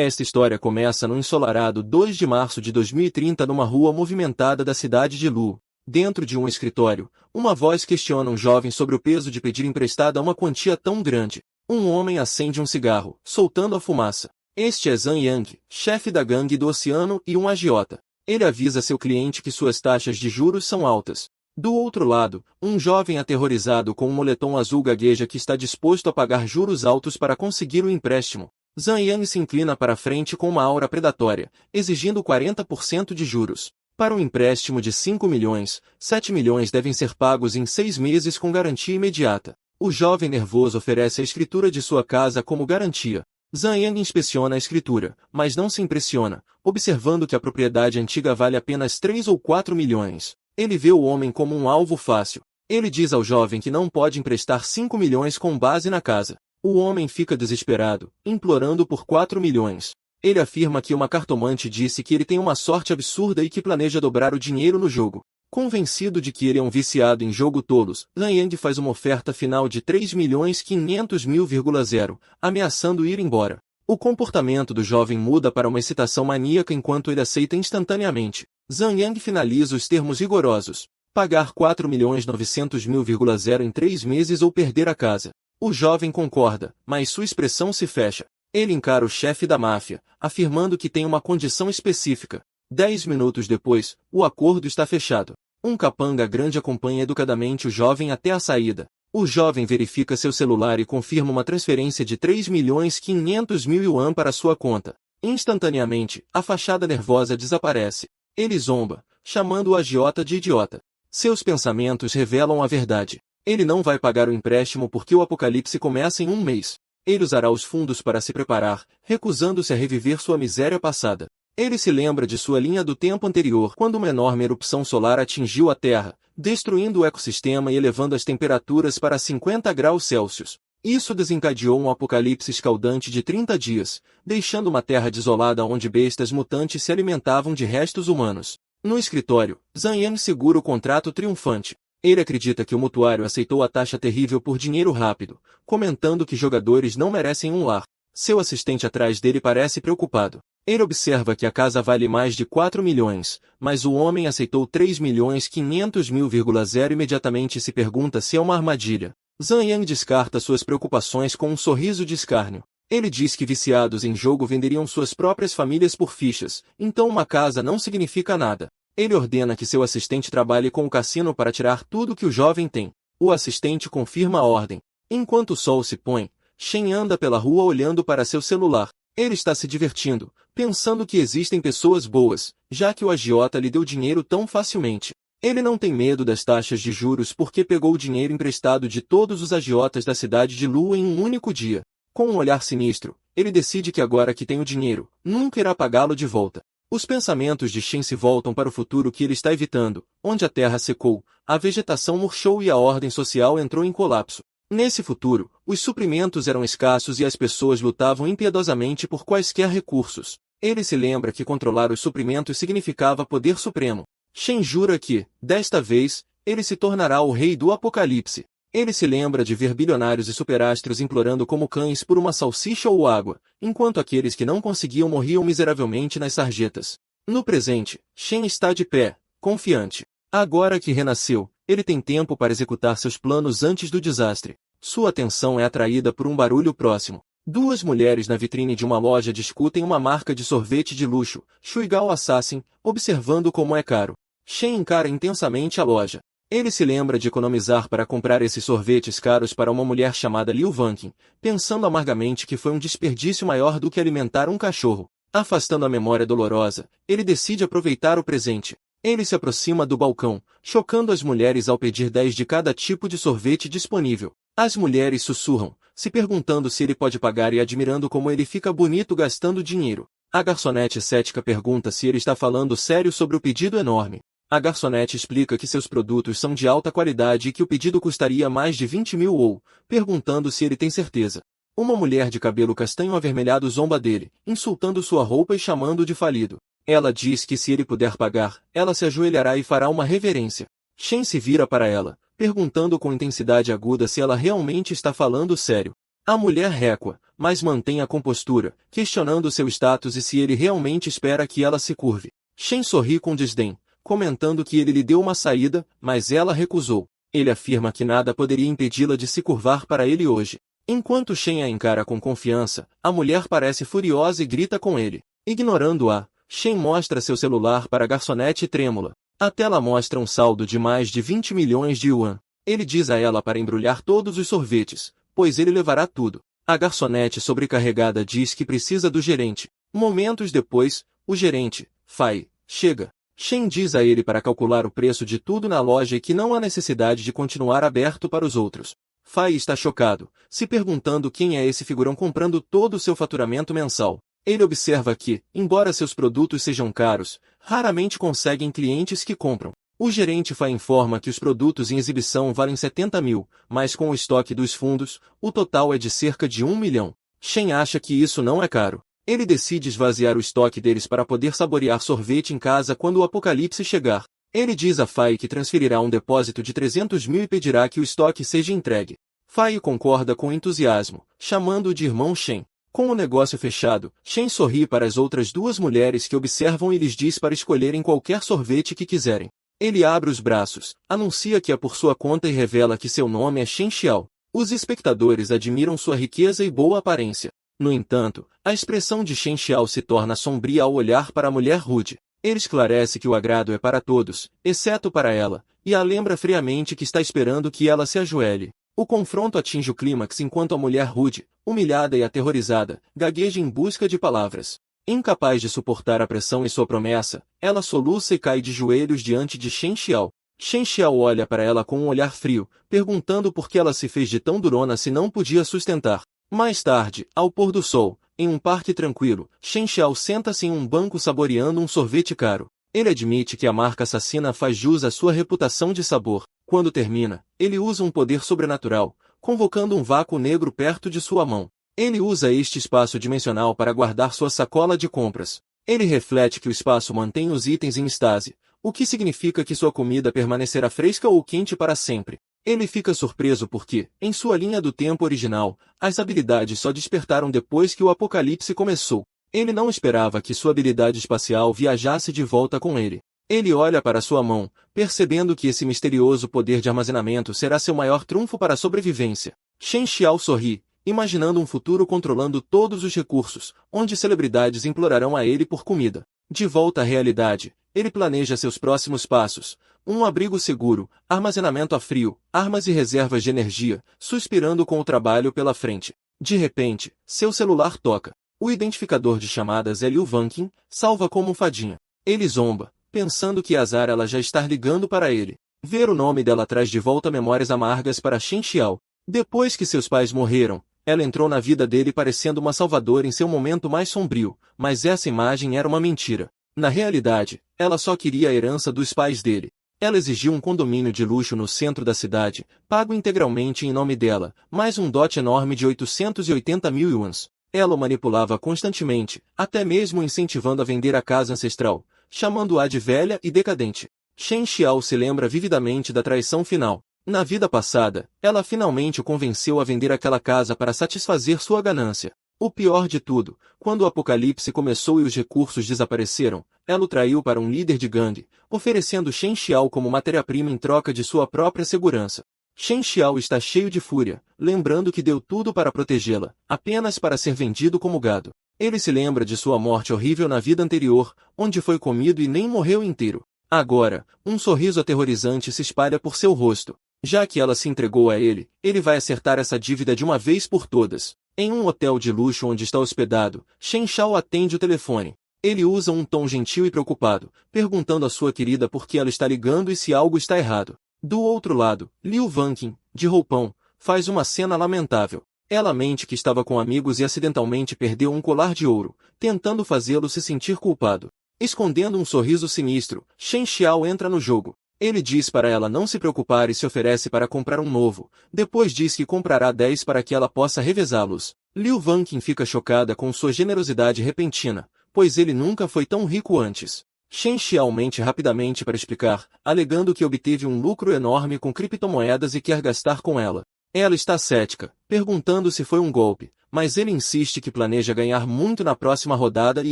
Esta história começa no ensolarado 2 de março de 2030 numa rua movimentada da cidade de Lu. Dentro de um escritório, uma voz questiona um jovem sobre o peso de pedir emprestada uma quantia tão grande. Um homem acende um cigarro, soltando a fumaça. Este é Zhang Yang, chefe da gangue do oceano e um agiota. Ele avisa seu cliente que suas taxas de juros são altas. Do outro lado, um jovem aterrorizado com um moletom azul gagueja que está disposto a pagar juros altos para conseguir o empréstimo. Zhang Yang se inclina para a frente com uma aura predatória, exigindo 40% de juros. Para um empréstimo de 5 milhões, 7 milhões devem ser pagos em 6 meses com garantia imediata. O jovem nervoso oferece a escritura de sua casa como garantia. Zhang Yang inspeciona a escritura, mas não se impressiona, observando que a propriedade antiga vale apenas 3 ou 4 milhões. Ele vê o homem como um alvo fácil. Ele diz ao jovem que não pode emprestar 5 milhões com base na casa. O homem fica desesperado, implorando por 4 milhões. Ele afirma que uma cartomante disse que ele tem uma sorte absurda e que planeja dobrar o dinheiro no jogo. Convencido de que ele é um viciado em jogo tolos, Zhang Yang faz uma oferta final de 3.500.000,0, ameaçando ir embora. O comportamento do jovem muda para uma excitação maníaca enquanto ele aceita instantaneamente. Zhang Yang finaliza os termos rigorosos. Pagar 4.900.000,0 em 3 meses ou perder a casa. O jovem concorda, mas sua expressão se fecha. Ele encara o chefe da máfia, afirmando que tem uma condição específica. 10 minutos depois, o acordo está fechado. Um capanga grande acompanha educadamente o jovem até a saída. O jovem verifica seu celular e confirma uma transferência de 3.500.000 yuan para sua conta. Instantaneamente, a fachada nervosa desaparece. Ele zomba, chamando o agiota de idiota. Seus pensamentos revelam a verdade. Ele não vai pagar o empréstimo porque o apocalipse começa em um mês. Ele usará os fundos para se preparar, recusando-se a reviver sua miséria passada. Ele se lembra de sua linha do tempo anterior, quando uma enorme erupção solar atingiu a Terra, destruindo o ecossistema e elevando as temperaturas para 50 graus Celsius. Isso desencadeou um apocalipse escaldante de 30 dias, deixando uma terra desolada onde bestas mutantes se alimentavam de restos humanos. No escritório, Zhang Yang segura o contrato triunfante. Ele acredita que o mutuário aceitou a taxa terrível por dinheiro rápido, comentando que jogadores não merecem um lar. Seu assistente atrás dele parece preocupado. Ele observa que a casa vale mais de 4 milhões, mas o homem aceitou 3.500.000,0 imediatamente e se pergunta se é uma armadilha. Zhang Yang descarta suas preocupações com um sorriso de escárnio. Ele diz que viciados em jogo venderiam suas próprias famílias por fichas, então uma casa não significa nada. Ele ordena que seu assistente trabalhe com o cassino para tirar tudo que o jovem tem. O assistente confirma a ordem. Enquanto o sol se põe, Shen anda pela rua olhando para seu celular. Ele está se divertindo, pensando que existem pessoas boas, já que o agiota lhe deu dinheiro tão facilmente. Ele não tem medo das taxas de juros porque pegou o dinheiro emprestado de todos os agiotas da cidade de Lu em um único dia. Com um olhar sinistro, ele decide que agora que tem o dinheiro, nunca irá pagá-lo de volta. Os pensamentos de Shen se voltam para o futuro que ele está evitando, onde a terra secou, a vegetação murchou e a ordem social entrou em colapso. Nesse futuro, os suprimentos eram escassos e as pessoas lutavam impiedosamente por quaisquer recursos. Ele se lembra que controlar os suprimentos significava poder supremo. Shen jura que, desta vez, ele se tornará o rei do apocalipse. Ele se lembra de ver bilionários e superastros implorando como cães por uma salsicha ou água, enquanto aqueles que não conseguiam morriam miseravelmente nas sarjetas. No presente, Shen está de pé, confiante. Agora que renasceu, ele tem tempo para executar seus planos antes do desastre. Sua atenção é atraída por um barulho próximo. Duas mulheres na vitrine de uma loja discutem uma marca de sorvete de luxo, Shuigao Assassin, observando como é caro. Shen encara intensamente a loja. Ele se lembra de economizar para comprar esses sorvetes caros para uma mulher chamada Liu Vanqin, pensando amargamente que foi um desperdício maior do que alimentar um cachorro. Afastando a memória dolorosa, ele decide aproveitar o presente. Ele se aproxima do balcão, chocando as mulheres ao pedir 10 de cada tipo de sorvete disponível. As mulheres sussurram, se perguntando se ele pode pagar e admirando como ele fica bonito gastando dinheiro. A garçonete cética pergunta se ele está falando sério sobre o pedido enorme. A garçonete explica que seus produtos são de alta qualidade e que o pedido custaria mais de 20 mil ou, perguntando se ele tem certeza. Uma mulher de cabelo castanho avermelhado zomba dele, insultando sua roupa e chamando-o de falido. Ela diz que se ele puder pagar, ela se ajoelhará e fará uma reverência. Shen se vira para ela, perguntando com intensidade aguda se ela realmente está falando sério. A mulher recua, mas mantém a compostura, questionando seu status e se ele realmente espera que ela se curve. Shen sorri com desdém, comentando que ele lhe deu uma saída, mas ela recusou. Ele afirma que nada poderia impedi-la de se curvar para ele hoje. Enquanto Shen a encara com confiança, a mulher parece furiosa e grita com ele. Ignorando-a, Shen mostra seu celular para a garçonete trêmula. A tela mostra um saldo de mais de 20 milhões de yuan. Ele diz a ela para embrulhar todos os sorvetes, pois ele levará tudo. A garçonete sobrecarregada diz que precisa do gerente. Momentos depois, o gerente, Fai, chega. Shen diz a ele para calcular o preço de tudo na loja e que não há necessidade de continuar aberto para os outros. Fai está chocado, se perguntando quem é esse figurão comprando todo o seu faturamento mensal. Ele observa que, embora seus produtos sejam caros, raramente conseguem clientes que compram. O gerente Fai informa que os produtos em exibição valem 70 mil, mas com o estoque dos fundos, o total é de cerca de 1 milhão. Shen acha que isso não é caro. Ele decide esvaziar o estoque deles para poder saborear sorvete em casa quando o apocalipse chegar. Ele diz a Fai que transferirá um depósito de 300 mil e pedirá que o estoque seja entregue. Fai concorda com entusiasmo, chamando-o de irmão Shen. Com o negócio fechado, Shen sorri para as outras duas mulheres que observam e lhes diz para escolherem qualquer sorvete que quiserem. Ele abre os braços, anuncia que é por sua conta e revela que seu nome é Shen Xiao. Os espectadores admiram sua riqueza e boa aparência. No entanto, a expressão de Shen Xiao se torna sombria ao olhar para a mulher rude. Ele esclarece que o agrado é para todos, exceto para ela, e a lembra friamente que está esperando que ela se ajoelhe. O confronto atinge o clímax enquanto a mulher rude, humilhada e aterrorizada, gagueja em busca de palavras. Incapaz de suportar a pressão e sua promessa, ela soluça e cai de joelhos diante de Shen Xiao. Shen Xiao olha para ela com um olhar frio, perguntando por que ela se fez de tão durona se não podia sustentar. Mais tarde, ao pôr do sol, em um parque tranquilo, Shen Xiao senta-se em um banco saboreando um sorvete caro. Ele admite que a marca assassina faz jus à sua reputação de sabor. Quando termina, ele usa um poder sobrenatural, convocando um vácuo negro perto de sua mão. Ele usa este espaço dimensional para guardar sua sacola de compras. Ele reflete que o espaço mantém os itens em estase, o que significa que sua comida permanecerá fresca ou quente para sempre. Ele fica surpreso porque, em sua linha do tempo original, as habilidades só despertaram depois que o apocalipse começou. Ele não esperava que sua habilidade espacial viajasse de volta com ele. Ele olha para sua mão, percebendo que esse misterioso poder de armazenamento será seu maior trunfo para a sobrevivência. Shen Xiao sorri, imaginando um futuro controlando todos os recursos, onde celebridades implorarão a ele por comida. De volta à realidade, ele planeja seus próximos passos. Um abrigo seguro, armazenamento a frio, armas e reservas de energia, suspirando com o trabalho pela frente. De repente, seu celular toca. O identificador de chamadas é Liu Vanqin, salva como fadinha. Ele zomba, pensando que azar ela já estar ligando para ele. Ver o nome dela traz de volta memórias amargas para Shen Xiao. Depois que seus pais morreram, ela entrou na vida dele parecendo uma salvadora em seu momento mais sombrio, mas essa imagem era uma mentira. Na realidade, ela só queria a herança dos pais dele. Ela exigiu um condomínio de luxo no centro da cidade, pago integralmente em nome dela, mais um dote enorme de 880 mil yuans. Ela o manipulava constantemente, até mesmo incentivando a vender a casa ancestral, chamando-a de velha e decadente. Shen Xiao se lembra vividamente da traição final. Na vida passada, ela finalmente o convenceu a vender aquela casa para satisfazer sua ganância. O pior de tudo, quando o apocalipse começou e os recursos desapareceram, ela o traiu para um líder de gangue, oferecendo Shen Xiao como matéria-prima em troca de sua própria segurança. Shen Xiao está cheio de fúria, lembrando que deu tudo para protegê-la, apenas para ser vendido como gado. Ele se lembra de sua morte horrível na vida anterior, onde foi comido e nem morreu inteiro. Agora, um sorriso aterrorizante se espalha por seu rosto. Já que ela se entregou a ele, ele vai acertar essa dívida de uma vez por todas. Em um hotel de luxo onde está hospedado, Shen Xiao atende o telefone. Ele usa um tom gentil e preocupado, perguntando à sua querida por que ela está ligando e se algo está errado. Do outro lado, Liu Vanqin, de roupão, faz uma cena lamentável. Ela mente que estava com amigos e acidentalmente perdeu um colar de ouro, tentando fazê-lo se sentir culpado. Escondendo um sorriso sinistro, Shen Xiao entra no jogo. Ele diz para ela não se preocupar e se oferece para comprar um novo. Depois diz que comprará 10 para que ela possa revezá-los. Liu Vanqin fica chocada com sua generosidade repentina, pois ele nunca foi tão rico antes. Shen Xiao mente rapidamente para explicar, alegando que obteve um lucro enorme com criptomoedas e quer gastar com ela. Ela está cética, perguntando se foi um golpe, mas ele insiste que planeja ganhar muito na próxima rodada e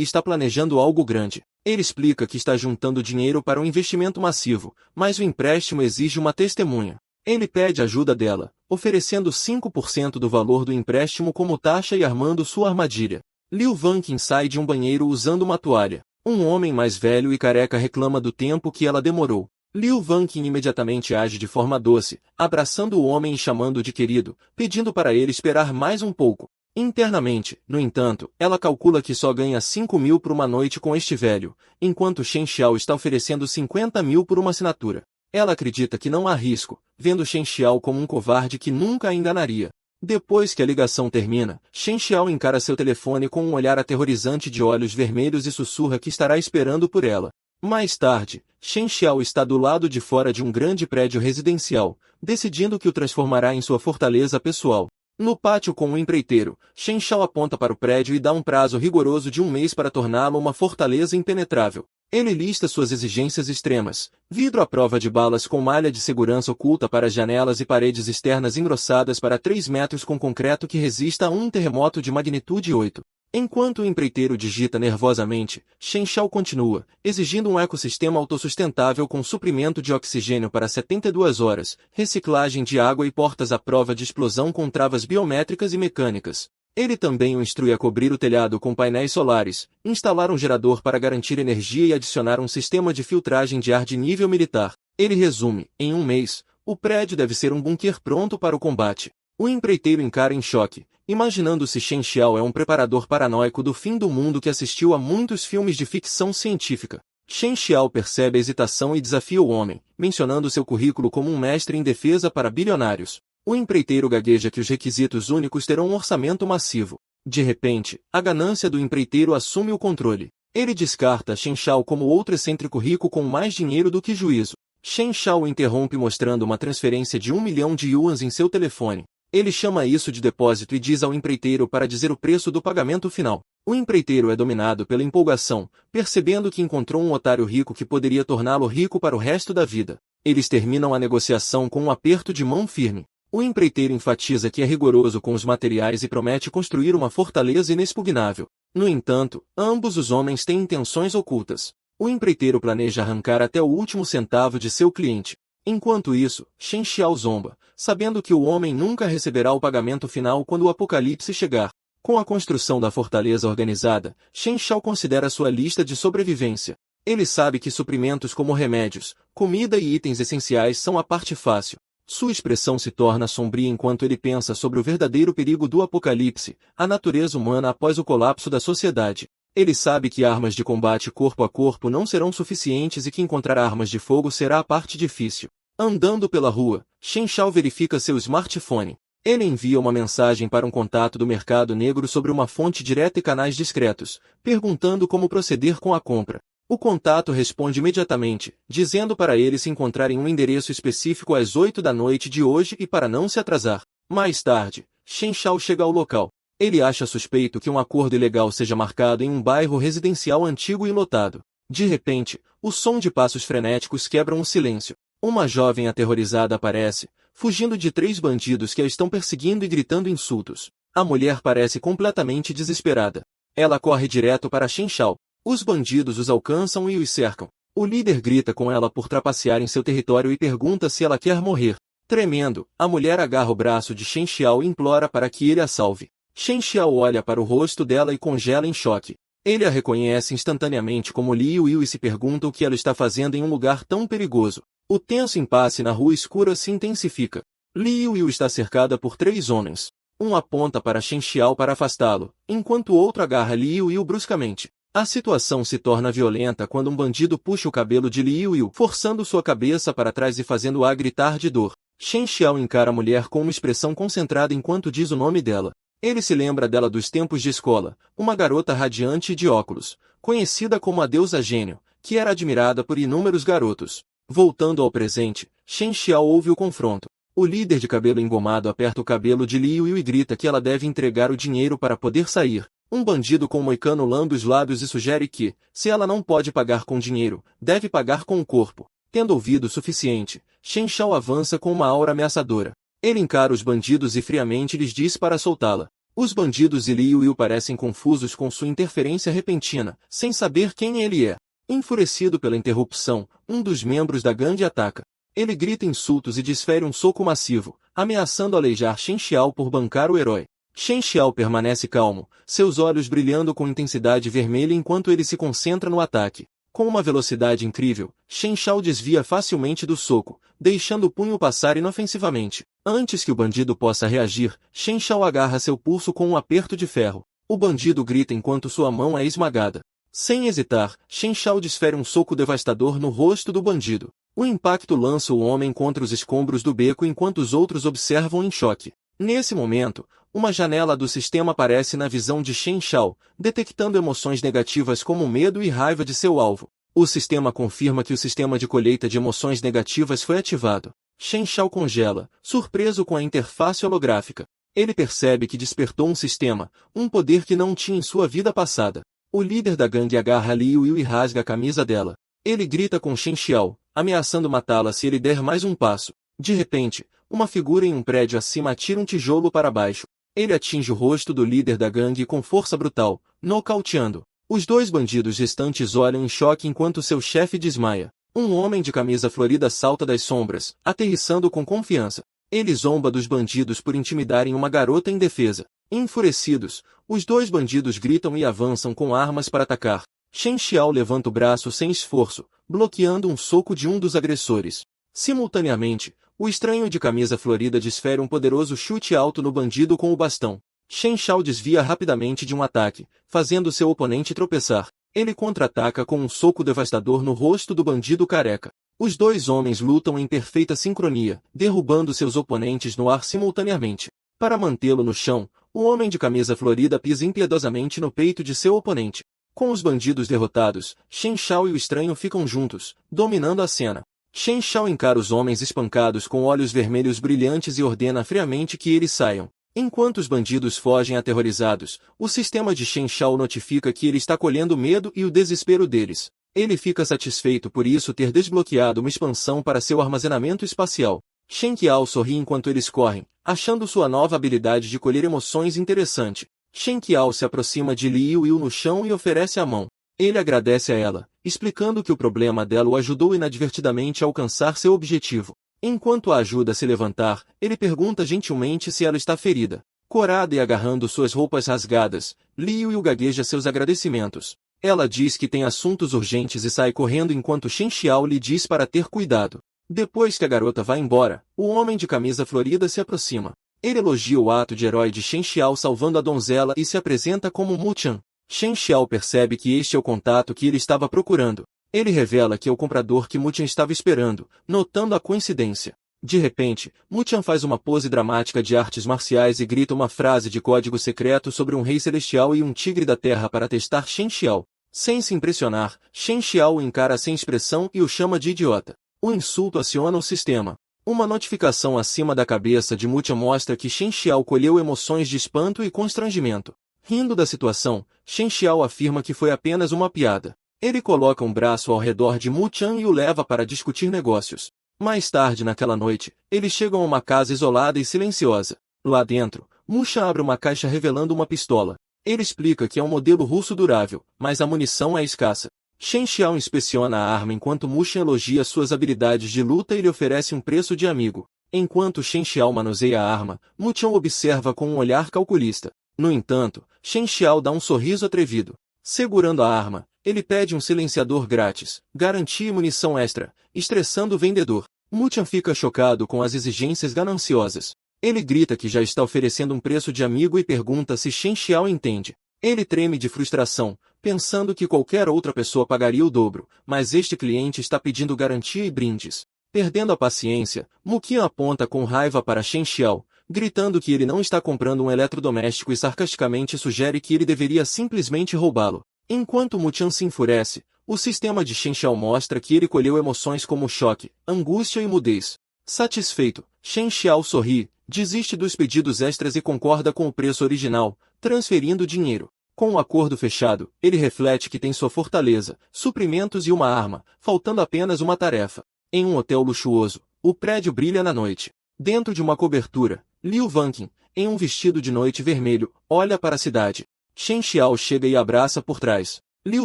está planejando algo grande. Ele explica que está juntando dinheiro para um investimento massivo, mas o empréstimo exige uma testemunha. Ele pede ajuda dela, oferecendo 5% do valor do empréstimo como taxa e armando sua armadilha. Liu Vanqin sai de um banheiro usando uma toalha. Um homem mais velho e careca reclama do tempo que ela demorou. Liu Vanqin imediatamente age de forma doce, abraçando o homem e chamando de querido, pedindo para ele esperar mais um pouco. Internamente, no entanto, ela calcula que só ganha 5.000 por uma noite com este velho, enquanto Shen Xiao está oferecendo 50.000 por uma assinatura. Ela acredita que não há risco, vendo Shen Xiao como um covarde que nunca a enganaria. Depois que a ligação termina, Shen Xiao encara seu telefone com um olhar aterrorizante de olhos vermelhos e sussurra que estará esperando por ela. Mais tarde, Shen Xiao está do lado de fora de um grande prédio residencial, decidindo que o transformará em sua fortaleza pessoal. No pátio com um empreiteiro, Shen Xiao aponta para o prédio e dá um prazo rigoroso de 1 mês para torná-lo uma fortaleza impenetrável. Ele lista suas exigências extremas: vidro à prova de balas com malha de segurança oculta para as janelas e paredes externas engrossadas para 3 metros com concreto que resista a um terremoto de magnitude 8. Enquanto o empreiteiro digita nervosamente, Shen Xiao continua, exigindo um ecossistema autossustentável com suprimento de oxigênio para 72 horas, reciclagem de água e portas à prova de explosão com travas biométricas e mecânicas. Ele também o instrui a cobrir o telhado com painéis solares, instalar um gerador para garantir energia e adicionar um sistema de filtragem de ar de nível militar. Ele resume, em 1 mês, o prédio deve ser um bunker pronto para o combate. O empreiteiro encara em choque, imaginando se Shen Xiao é um preparador paranoico do fim do mundo que assistiu a muitos filmes de ficção científica. Shen Xiao percebe a hesitação e desafia o homem, mencionando seu currículo como um mestre em defesa para bilionários. O empreiteiro gagueja que os requisitos únicos terão um orçamento massivo. De repente, a ganância do empreiteiro assume o controle. Ele descarta Shen Xiao como outro excêntrico rico com mais dinheiro do que juízo. Shen Xiao o interrompe mostrando uma transferência de 1 milhão de yuans em seu telefone. Ele chama isso de depósito e diz ao empreiteiro para dizer o preço do pagamento final. O empreiteiro é dominado pela empolgação, percebendo que encontrou um otário rico que poderia torná-lo rico para o resto da vida. Eles terminam a negociação com um aperto de mão firme. O empreiteiro enfatiza que é rigoroso com os materiais e promete construir uma fortaleza inexpugnável. No entanto, ambos os homens têm intenções ocultas. O empreiteiro planeja arrancar até o último centavo de seu cliente. Enquanto isso, Shen Xiao zomba, sabendo que o homem nunca receberá o pagamento final quando o apocalipse chegar. Com a construção da fortaleza organizada, Shen Xiao considera sua lista de sobrevivência. Ele sabe que suprimentos como remédios, comida e itens essenciais são a parte fácil. Sua expressão se torna sombria enquanto ele pensa sobre o verdadeiro perigo do apocalipse, a natureza humana após o colapso da sociedade. Ele sabe que armas de combate corpo a corpo não serão suficientes e que encontrar armas de fogo será a parte difícil. Andando pela rua, Shen Xiao verifica seu smartphone. Ele envia uma mensagem para um contato do mercado negro sobre uma fonte direta e canais discretos, perguntando como proceder com a compra. O contato responde imediatamente, dizendo para ele se encontrar em um endereço específico às 8 da noite de hoje e para não se atrasar. Mais tarde, Shen Xiao chega ao local. Ele acha suspeito que um acordo ilegal seja marcado em um bairro residencial antigo e lotado. De repente, o som de passos frenéticos quebram o silêncio. Uma jovem aterrorizada aparece, fugindo de 3 bandidos que a estão perseguindo e gritando insultos. A mulher parece completamente desesperada. Ela corre direto para Shen Xiao. Os bandidos os alcançam e os cercam. O líder grita com ela por trapacear em seu território e pergunta se ela quer morrer. Tremendo, a mulher agarra o braço de Shen Xiao e implora para que ele a salve. Shen Xiao olha para o rosto dela e congela em choque. Ele a reconhece instantaneamente como Liu Yu e se pergunta o que ela está fazendo em um lugar tão perigoso. O tenso impasse na rua escura se intensifica. Liu Yu está cercada por 3 homens. Um aponta para Shen Xiao para afastá-lo, enquanto o outro agarra Liu Yu bruscamente. A situação se torna violenta quando um bandido puxa o cabelo de Liu Yu, forçando sua cabeça para trás e fazendo-a gritar de dor. Shen Xiao encara a mulher com uma expressão concentrada enquanto diz o nome dela. Ele se lembra dela dos tempos de escola, uma garota radiante e de óculos, conhecida como a deusa gênio, que era admirada por inúmeros garotos. Voltando ao presente, Shen Xiao ouve o confronto. O líder de cabelo engomado aperta o cabelo de Liu Yu e grita que ela deve entregar o dinheiro para poder sair. Um bandido com moicano lambe os lábios e sugere que, se ela não pode pagar com dinheiro, deve pagar com o corpo. Tendo ouvido o suficiente, Shen Xiao avança com uma aura ameaçadora. Ele encara os bandidos e friamente lhes diz para soltá-la. Os bandidos e Liu Yu parecem confusos com sua interferência repentina, sem saber quem ele é. Enfurecido pela interrupção, um dos membros da gangue ataca. Ele grita insultos e desfere um soco massivo, ameaçando aleijar Shen Xiao por bancar o herói. Shen Xiao permanece calmo, seus olhos brilhando com intensidade vermelha enquanto ele se concentra no ataque. Com uma velocidade incrível, Shen Xiao desvia facilmente do soco, deixando o punho passar inofensivamente. Antes que o bandido possa reagir, Shen Xiao agarra seu pulso com um aperto de ferro. O bandido grita enquanto sua mão é esmagada. Sem hesitar, Shen Xiao desfere um soco devastador no rosto do bandido. O impacto lança o homem contra os escombros do beco enquanto os outros observam em choque. Nesse momento, uma janela do sistema aparece na visão de Shen Xiao, detectando emoções negativas como medo e raiva de seu alvo. O sistema confirma que o sistema de colheita de emoções negativas foi ativado. Shen Xiao congela, surpreso com a interface holográfica. Ele percebe que despertou um sistema, um poder que não tinha em sua vida passada. O líder da gangue agarra Liu Yu e rasga a camisa dela. Ele grita com Shen Xiao, ameaçando matá-la se ele der mais um passo. De repente, uma figura em um prédio acima atira um tijolo para baixo. Ele atinge o rosto do líder da gangue com força brutal, nocauteando. Os dois bandidos restantes olham em choque enquanto seu chefe desmaia. Um homem de camisa florida salta das sombras, aterrissando com confiança. Ele zomba dos bandidos por intimidarem uma garota indefesa. Enfurecidos, os dois bandidos gritam e avançam com armas para atacar. Shen Xiao levanta o braço sem esforço, bloqueando um soco de um dos agressores. Simultaneamente, o estranho de camisa florida desfere um poderoso chute alto no bandido com o bastão. Shen Xiao desvia rapidamente de um ataque, fazendo seu oponente tropeçar. Ele contra-ataca com um soco devastador no rosto do bandido careca. Os dois homens lutam em perfeita sincronia, derrubando seus oponentes no ar simultaneamente. Para mantê-lo no chão, o homem de camisa florida pisa impiedosamente no peito de seu oponente. Com os bandidos derrotados, Shen Xiao e o estranho ficam juntos, dominando a cena. Shen Xiao encara os homens espancados com olhos vermelhos brilhantes e ordena friamente que eles saiam. Enquanto os bandidos fogem aterrorizados, o sistema de Shen Xiao notifica que ele está colhendo o medo e o desespero deles. Ele fica satisfeito por isso ter desbloqueado uma expansão para seu armazenamento espacial. Shen Qiao sorri enquanto eles correm, achando sua nova habilidade de colher emoções interessante. Shen Qiao se aproxima de Liu Yu no chão e oferece a mão. Ele agradece a ela, explicando que o problema dela o ajudou inadvertidamente a alcançar seu objetivo. Enquanto a ajuda a se levantar, ele pergunta gentilmente se ela está ferida. Corada e agarrando suas roupas rasgadas, Liu Yu gagueja seus agradecimentos. Ela diz que tem assuntos urgentes e sai correndo enquanto Shen Xiao lhe diz para ter cuidado. Depois que a garota vai embora, o homem de camisa florida se aproxima. Ele elogia o ato de herói de Shen Xiao salvando a donzela e se apresenta como Mu Chan. Shen Xiao percebe que este é o contato que ele estava procurando. Ele revela que é o comprador que Mu Chan estava esperando, notando a coincidência. De repente, Mu Chan faz uma pose dramática de artes marciais e grita uma frase de código secreto sobre um rei celestial e um tigre da terra para testar Shen Xiao. Sem se impressionar, Shen Xiao o encara sem expressão e o chama de idiota. O insulto aciona o sistema. Uma notificação acima da cabeça de Mu Chan mostra que Shen Xiao colheu emoções de espanto e constrangimento. Rindo da situação, Shen Xiao afirma que foi apenas uma piada. Ele coloca um braço ao redor de Mu Chan e o leva para discutir negócios. Mais tarde naquela noite, eles chegam a uma casa isolada e silenciosa. Lá dentro, Mu Chan abre uma caixa revelando uma pistola. Ele explica que é um modelo russo durável, mas a munição é escassa. Shen Xiao inspeciona a arma enquanto Mu Chan elogia suas habilidades de luta e lhe oferece um preço de amigo. Enquanto Shen Xiao manuseia a arma, Mu Chan observa com um olhar calculista. No entanto, Shen Xiao dá um sorriso atrevido. Segurando a arma, ele pede um silenciador grátis, garantia e munição extra, estressando o vendedor. Mu Chan fica chocado com as exigências gananciosas. Ele grita que já está oferecendo um preço de amigo e pergunta se Shen Xiao entende. Ele treme de frustração, pensando que qualquer outra pessoa pagaria o dobro, mas este cliente está pedindo garantia e brindes. Perdendo a paciência, Mu Qian aponta com raiva para Shen Xiao, gritando que ele não está comprando um eletrodoméstico e sarcasticamente sugere que ele deveria simplesmente roubá-lo. Enquanto Mu Qian se enfurece, o sistema de Shen Xiao mostra que ele colheu emoções como choque, angústia e mudez. Satisfeito, Shen Xiao sorri, desiste dos pedidos extras e concorda com o preço original, transferindo dinheiro. Com o acordo fechado, ele reflete que tem sua fortaleza, suprimentos e uma arma, faltando apenas uma tarefa. Em um hotel luxuoso, o prédio brilha na noite. Dentro de uma cobertura, Liu Vanqin, em um vestido de noite vermelho, olha para a cidade. Shen Xiao chega e abraça por trás. Liu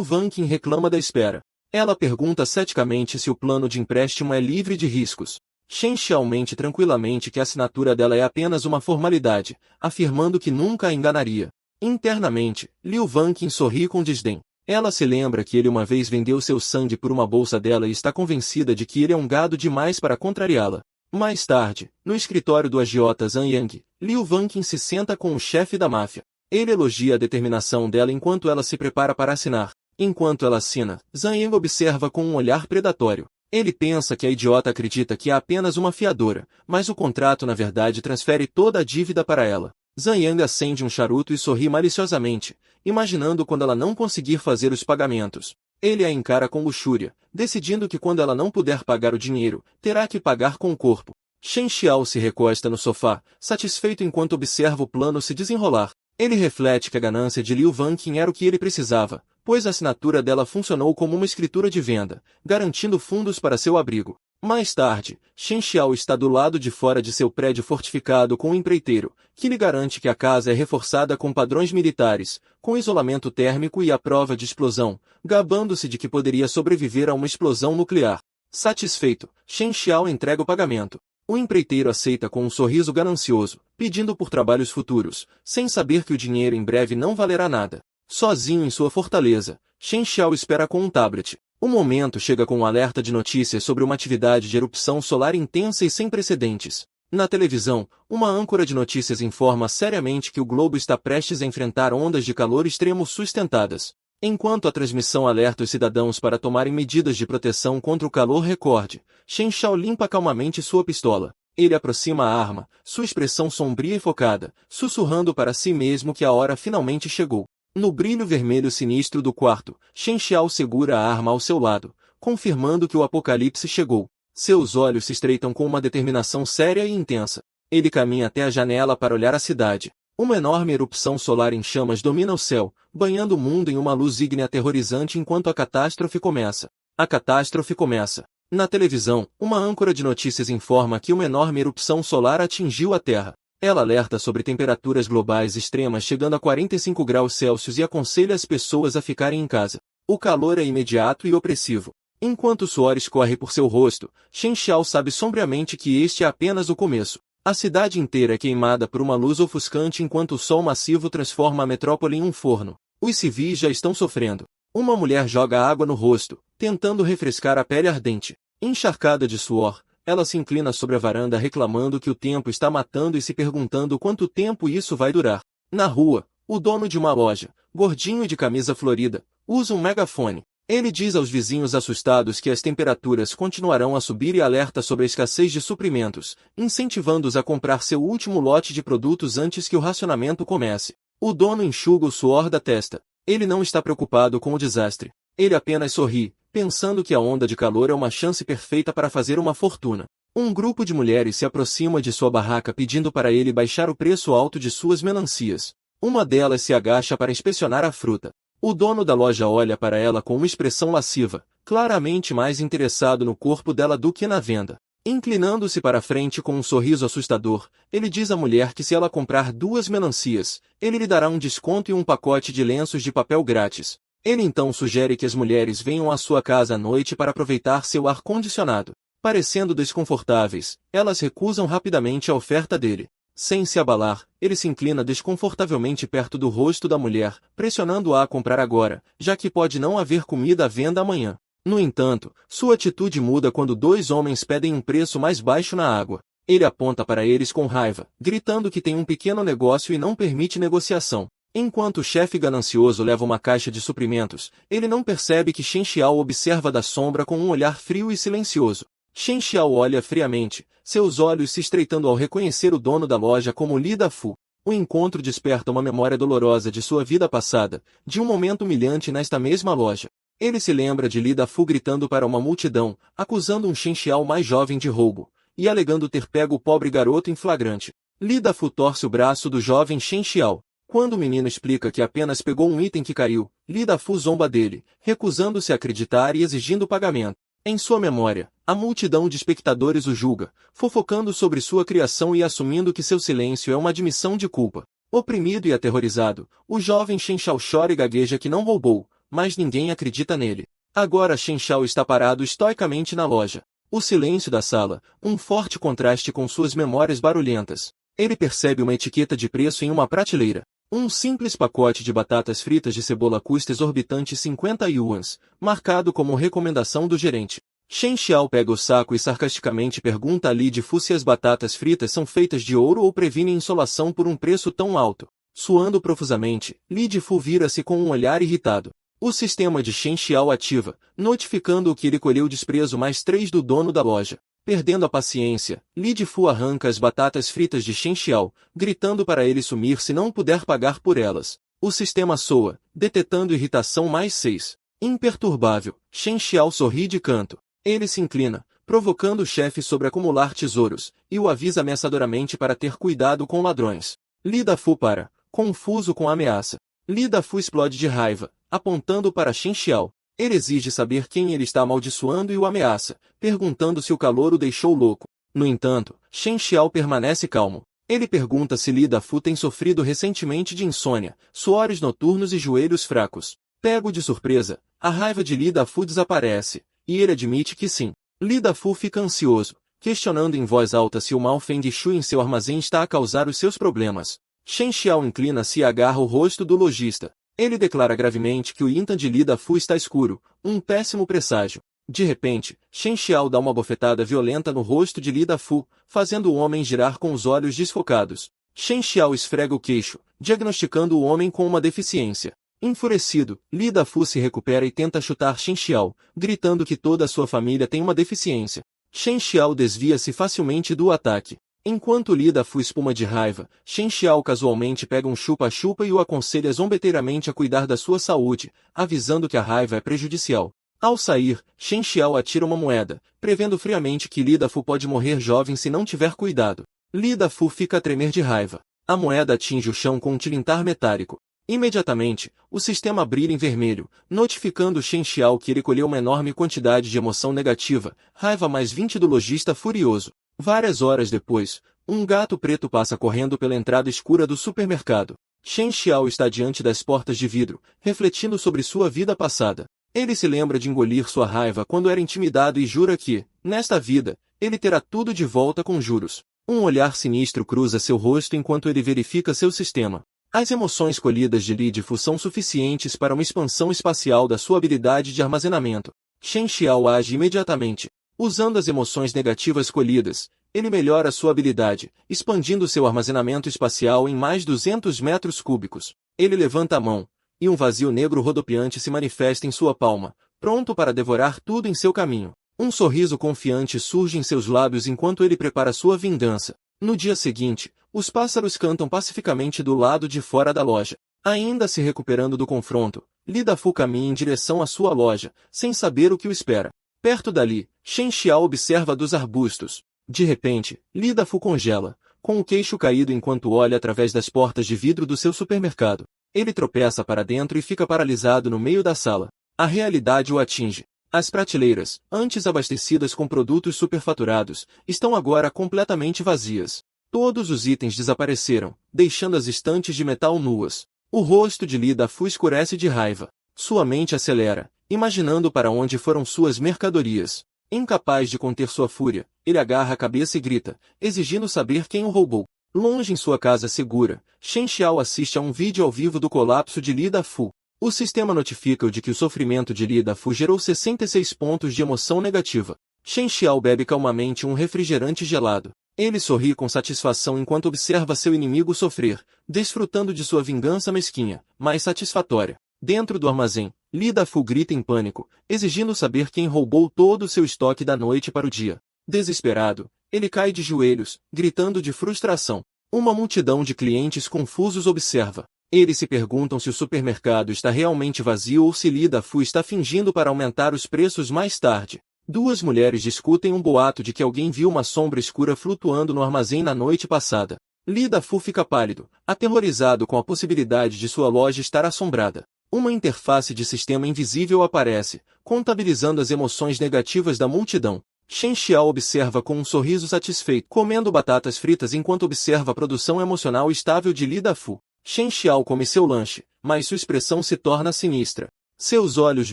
Vanqin reclama da espera. Ela pergunta ceticamente se o plano de empréstimo é livre de riscos. Shen Xiao mente tranquilamente que a assinatura dela é apenas uma formalidade, afirmando que nunca a enganaria. Internamente, Liu Vanqin sorri com desdém. Ela se lembra que ele uma vez vendeu seu sangue por uma bolsa dela e está convencida de que ele é um gado demais para contrariá-la. Mais tarde, no escritório do agiota Zhang Yang, Liu Vanqin se senta com o chefe da máfia. Ele elogia a determinação dela enquanto ela se prepara para assinar. Enquanto ela assina, Zhang Yang observa com um olhar predatório. Ele pensa que a idiota acredita que é apenas uma fiadora, mas o contrato na verdade transfere toda a dívida para ela. Zhang Yang acende um charuto e sorri maliciosamente, imaginando quando ela não conseguir fazer os pagamentos. Ele a encara com luxúria, decidindo que quando ela não puder pagar o dinheiro, terá que pagar com o corpo. Shen Xiao se recosta no sofá, satisfeito enquanto observa o plano se desenrolar. Ele reflete que a ganância de Liu Vanqin era o que ele precisava, pois a assinatura dela funcionou como uma escritura de venda, garantindo fundos para seu abrigo. Mais tarde, Shen Xiao está do lado de fora de seu prédio fortificado com um empreiteiro, que lhe garante que a casa é reforçada com padrões militares, com isolamento térmico e à prova de explosão, gabando-se de que poderia sobreviver a uma explosão nuclear. Satisfeito, Shen Xiao entrega o pagamento. O empreiteiro aceita com um sorriso ganancioso, pedindo por trabalhos futuros, sem saber que o dinheiro em breve não valerá nada. Sozinho em sua fortaleza, Shen Xiao espera com um tablet. O momento chega com um alerta de notícias sobre uma atividade de erupção solar intensa e sem precedentes. Na televisão, uma âncora de notícias informa seriamente que o globo está prestes a enfrentar ondas de calor extremo sustentadas. Enquanto a transmissão alerta os cidadãos para tomarem medidas de proteção contra o calor recorde, Shen Xiao limpa calmamente sua pistola. Ele aproxima a arma, sua expressão sombria e focada, sussurrando para si mesmo que a hora finalmente chegou. No brilho vermelho sinistro do quarto, Shen Xiao segura a arma ao seu lado, confirmando que o apocalipse chegou. Seus olhos se estreitam com uma determinação séria e intensa. Ele caminha até a janela para olhar a cidade. Uma enorme erupção solar em chamas domina o céu, banhando o mundo em uma luz ígnea aterrorizante enquanto a catástrofe começa. A catástrofe começa. Na televisão, uma âncora de notícias informa que uma enorme erupção solar atingiu a Terra. Ela alerta sobre temperaturas globais extremas chegando a 45 graus Celsius e aconselha as pessoas a ficarem em casa. O calor é imediato e opressivo. Enquanto o suor escorre por seu rosto, Shen Xiao sabe sombriamente que este é apenas o começo. A cidade inteira é queimada por uma luz ofuscante enquanto o sol massivo transforma a metrópole em um forno. Os civis já estão sofrendo. Uma mulher joga água no rosto, tentando refrescar a pele ardente. Encharcada de suor, ela se inclina sobre a varanda reclamando que o tempo está matando e se perguntando quanto tempo isso vai durar. Na rua, o dono de uma loja, gordinho e de camisa florida, usa um megafone. Ele diz aos vizinhos assustados que as temperaturas continuarão a subir e alerta sobre a escassez de suprimentos, incentivando-os a comprar seu último lote de produtos antes que o racionamento comece. O dono enxuga o suor da testa. Ele não está preocupado com o desastre. Ele apenas sorri, pensando que a onda de calor é uma chance perfeita para fazer uma fortuna. Um grupo de mulheres se aproxima de sua barraca pedindo para ele baixar o preço alto de suas melancias. Uma delas se agacha para inspecionar a fruta. O dono da loja olha para ela com uma expressão lasciva, claramente mais interessado no corpo dela do que na venda. Inclinando-se para frente com um sorriso assustador, ele diz à mulher que se ela comprar 2 melancias, ele lhe dará um desconto e um pacote de lenços de papel grátis. Ele então sugere que as mulheres venham à sua casa à noite para aproveitar seu ar-condicionado. Parecendo desconfortáveis, elas recusam rapidamente a oferta dele. Sem se abalar, ele se inclina desconfortavelmente perto do rosto da mulher, pressionando-a a comprar agora, já que pode não haver comida à venda amanhã. No entanto, sua atitude muda quando 2 homens pedem um preço mais baixo na água. Ele aponta para eles com raiva, gritando que tem um pequeno negócio e não permite negociação. Enquanto o chefe ganancioso leva uma caixa de suprimentos, ele não percebe que Shen Xiao observa da sombra com um olhar frio e silencioso. Shen Xiao olha friamente, seus olhos se estreitando ao reconhecer o dono da loja como Li Dafu. O encontro desperta uma memória dolorosa de sua vida passada, de um momento humilhante nesta mesma loja. Ele se lembra de Li Dafu gritando para uma multidão, acusando um Shen Xiao mais jovem de roubo, e alegando ter pego o pobre garoto em flagrante. Li Dafu torce o braço do jovem Shen Xiao. Quando o menino explica que apenas pegou um item que caiu, Li Dafu zomba dele, recusando-se a acreditar e exigindo pagamento. Em sua memória, a multidão de espectadores o julga, fofocando sobre sua criação e assumindo que seu silêncio é uma admissão de culpa. Oprimido e aterrorizado, o jovem Chen Shao chora e gagueja que não roubou, mas ninguém acredita nele. Agora Chen Shao está parado estoicamente na loja. O silêncio da sala, um forte contraste com suas memórias barulhentas. Ele percebe uma etiqueta de preço em uma prateleira. Um simples pacote de batatas fritas de cebola custa exorbitantes 50 yuans, marcado como recomendação do gerente. Chen Xiao pega o saco e sarcasticamente pergunta a Li Difu se as batatas fritas são feitas de ouro ou previnem insolação por um preço tão alto. Suando profusamente, Li Difu vira-se com um olhar irritado. O sistema de Chen Xiao ativa, notificando-o que ele colheu desprezo +3 do dono da loja. Perdendo a paciência, Li Difu arranca as batatas fritas de Chen Xiao, gritando para ele sumir se não puder pagar por elas. O sistema soa, detetando irritação +6. Imperturbável, Chen Xiao sorri de canto. Ele se inclina, provocando o chefe sobre acumular tesouros, e o avisa ameaçadoramente para ter cuidado com ladrões. Li Dafu para, confuso com a ameaça. Li Dafu explode de raiva, apontando para Chen Xiao. Ele exige saber quem ele está amaldiçoando e o ameaça, perguntando se o calor o deixou louco. No entanto, Chen Xiao permanece calmo. Ele pergunta se Li Dafu tem sofrido recentemente de insônia, suores noturnos e joelhos fracos. Pego de surpresa, a raiva de Li Dafu desaparece, e ele admite que sim. Li Dafu fica ansioso, questionando em voz alta se o mal Feng Shui em seu armazém está a causar os seus problemas. Chen Xiao inclina-se e agarra o rosto do lojista. Ele declara gravemente que o Yintan de Li Dafu está escuro, um péssimo presságio. De repente, Chen Xiao dá uma bofetada violenta no rosto de Li Dafu, fazendo o homem girar com os olhos desfocados. Chen Xiao esfrega o queixo, diagnosticando o homem com uma deficiência. Enfurecido, Li Dafu se recupera e tenta chutar Chen Xiao, gritando que toda a sua família tem uma deficiência. Chen Xiao desvia-se facilmente do ataque. Enquanto Li Dafu espuma de raiva, Chen Xiao casualmente pega um chupa-chupa e o aconselha zombeteiramente a cuidar da sua saúde, avisando que a raiva é prejudicial. Ao sair, Chen Xiao atira uma moeda, prevendo friamente que Li Dafu pode morrer jovem se não tiver cuidado. Li Dafu fica a tremer de raiva. A moeda atinge o chão com um tilintar metálico. Imediatamente, o sistema brilha em vermelho, notificando Chen Xiao que ele colheu uma enorme quantidade de emoção negativa, raiva +20 do lojista furioso. Várias horas depois, um gato preto passa correndo pela entrada escura do supermercado. Chen Xiao está diante das portas de vidro, refletindo sobre sua vida passada. Ele se lembra de engolir sua raiva quando era intimidado e jura que, nesta vida, ele terá tudo de volta com juros. Um olhar sinistro cruza seu rosto enquanto ele verifica seu sistema. As emoções colhidas de Li Difu são suficientes para uma expansão espacial da sua habilidade de armazenamento. Chen Xiao age imediatamente. Usando as emoções negativas colhidas, ele melhora sua habilidade, expandindo seu armazenamento espacial em mais 200 metros cúbicos. Ele levanta a mão, e um vazio negro rodopiante se manifesta em sua palma, pronto para devorar tudo em seu caminho. Um sorriso confiante surge em seus lábios enquanto ele prepara sua vingança. No dia seguinte, os pássaros cantam pacificamente do lado de fora da loja. Ainda se recuperando do confronto, Li Dafu caminha em direção à sua loja, sem saber o que o espera. Perto dali, Chen Xiao observa dos arbustos. De repente, Li Dafu congela, com o queixo caído enquanto olha através das portas de vidro do seu supermercado. Ele tropeça para dentro e fica paralisado no meio da sala. A realidade o atinge. As prateleiras, antes abastecidas com produtos superfaturados, estão agora completamente vazias. Todos os itens desapareceram, deixando as estantes de metal nuas. O rosto de Li Dafu escurece de raiva. Sua mente acelera, imaginando para onde foram suas mercadorias. Incapaz de conter sua fúria, ele agarra a cabeça e grita, exigindo saber quem o roubou. Longe em sua casa segura, Chen Xiao assiste a um vídeo ao vivo do colapso de Li Dafu. O sistema notifica-o de que o sofrimento de Li Dafu gerou 66 pontos de emoção negativa. Chen Xiao bebe calmamente um refrigerante gelado. Ele sorri com satisfação enquanto observa seu inimigo sofrer, desfrutando de sua vingança mesquinha, mas satisfatória. Dentro do armazém, Li Dafu grita em pânico, exigindo saber quem roubou todo o seu estoque da noite para o dia. Desesperado, ele cai de joelhos, gritando de frustração. Uma multidão de clientes confusos observa. Eles se perguntam se o supermercado está realmente vazio ou se Li Dafu está fingindo para aumentar os preços mais tarde. Duas mulheres discutem um boato de que alguém viu uma sombra escura flutuando no armazém na noite passada. Li Dafu fica pálido, aterrorizado com a possibilidade de sua loja estar assombrada. Uma interface de sistema invisível aparece, contabilizando as emoções negativas da multidão. Shen Xiao observa com um sorriso satisfeito, comendo batatas fritas enquanto observa a produção emocional estável de Li Dafu. Shen Xiao come seu lanche, mas sua expressão se torna sinistra. Seus olhos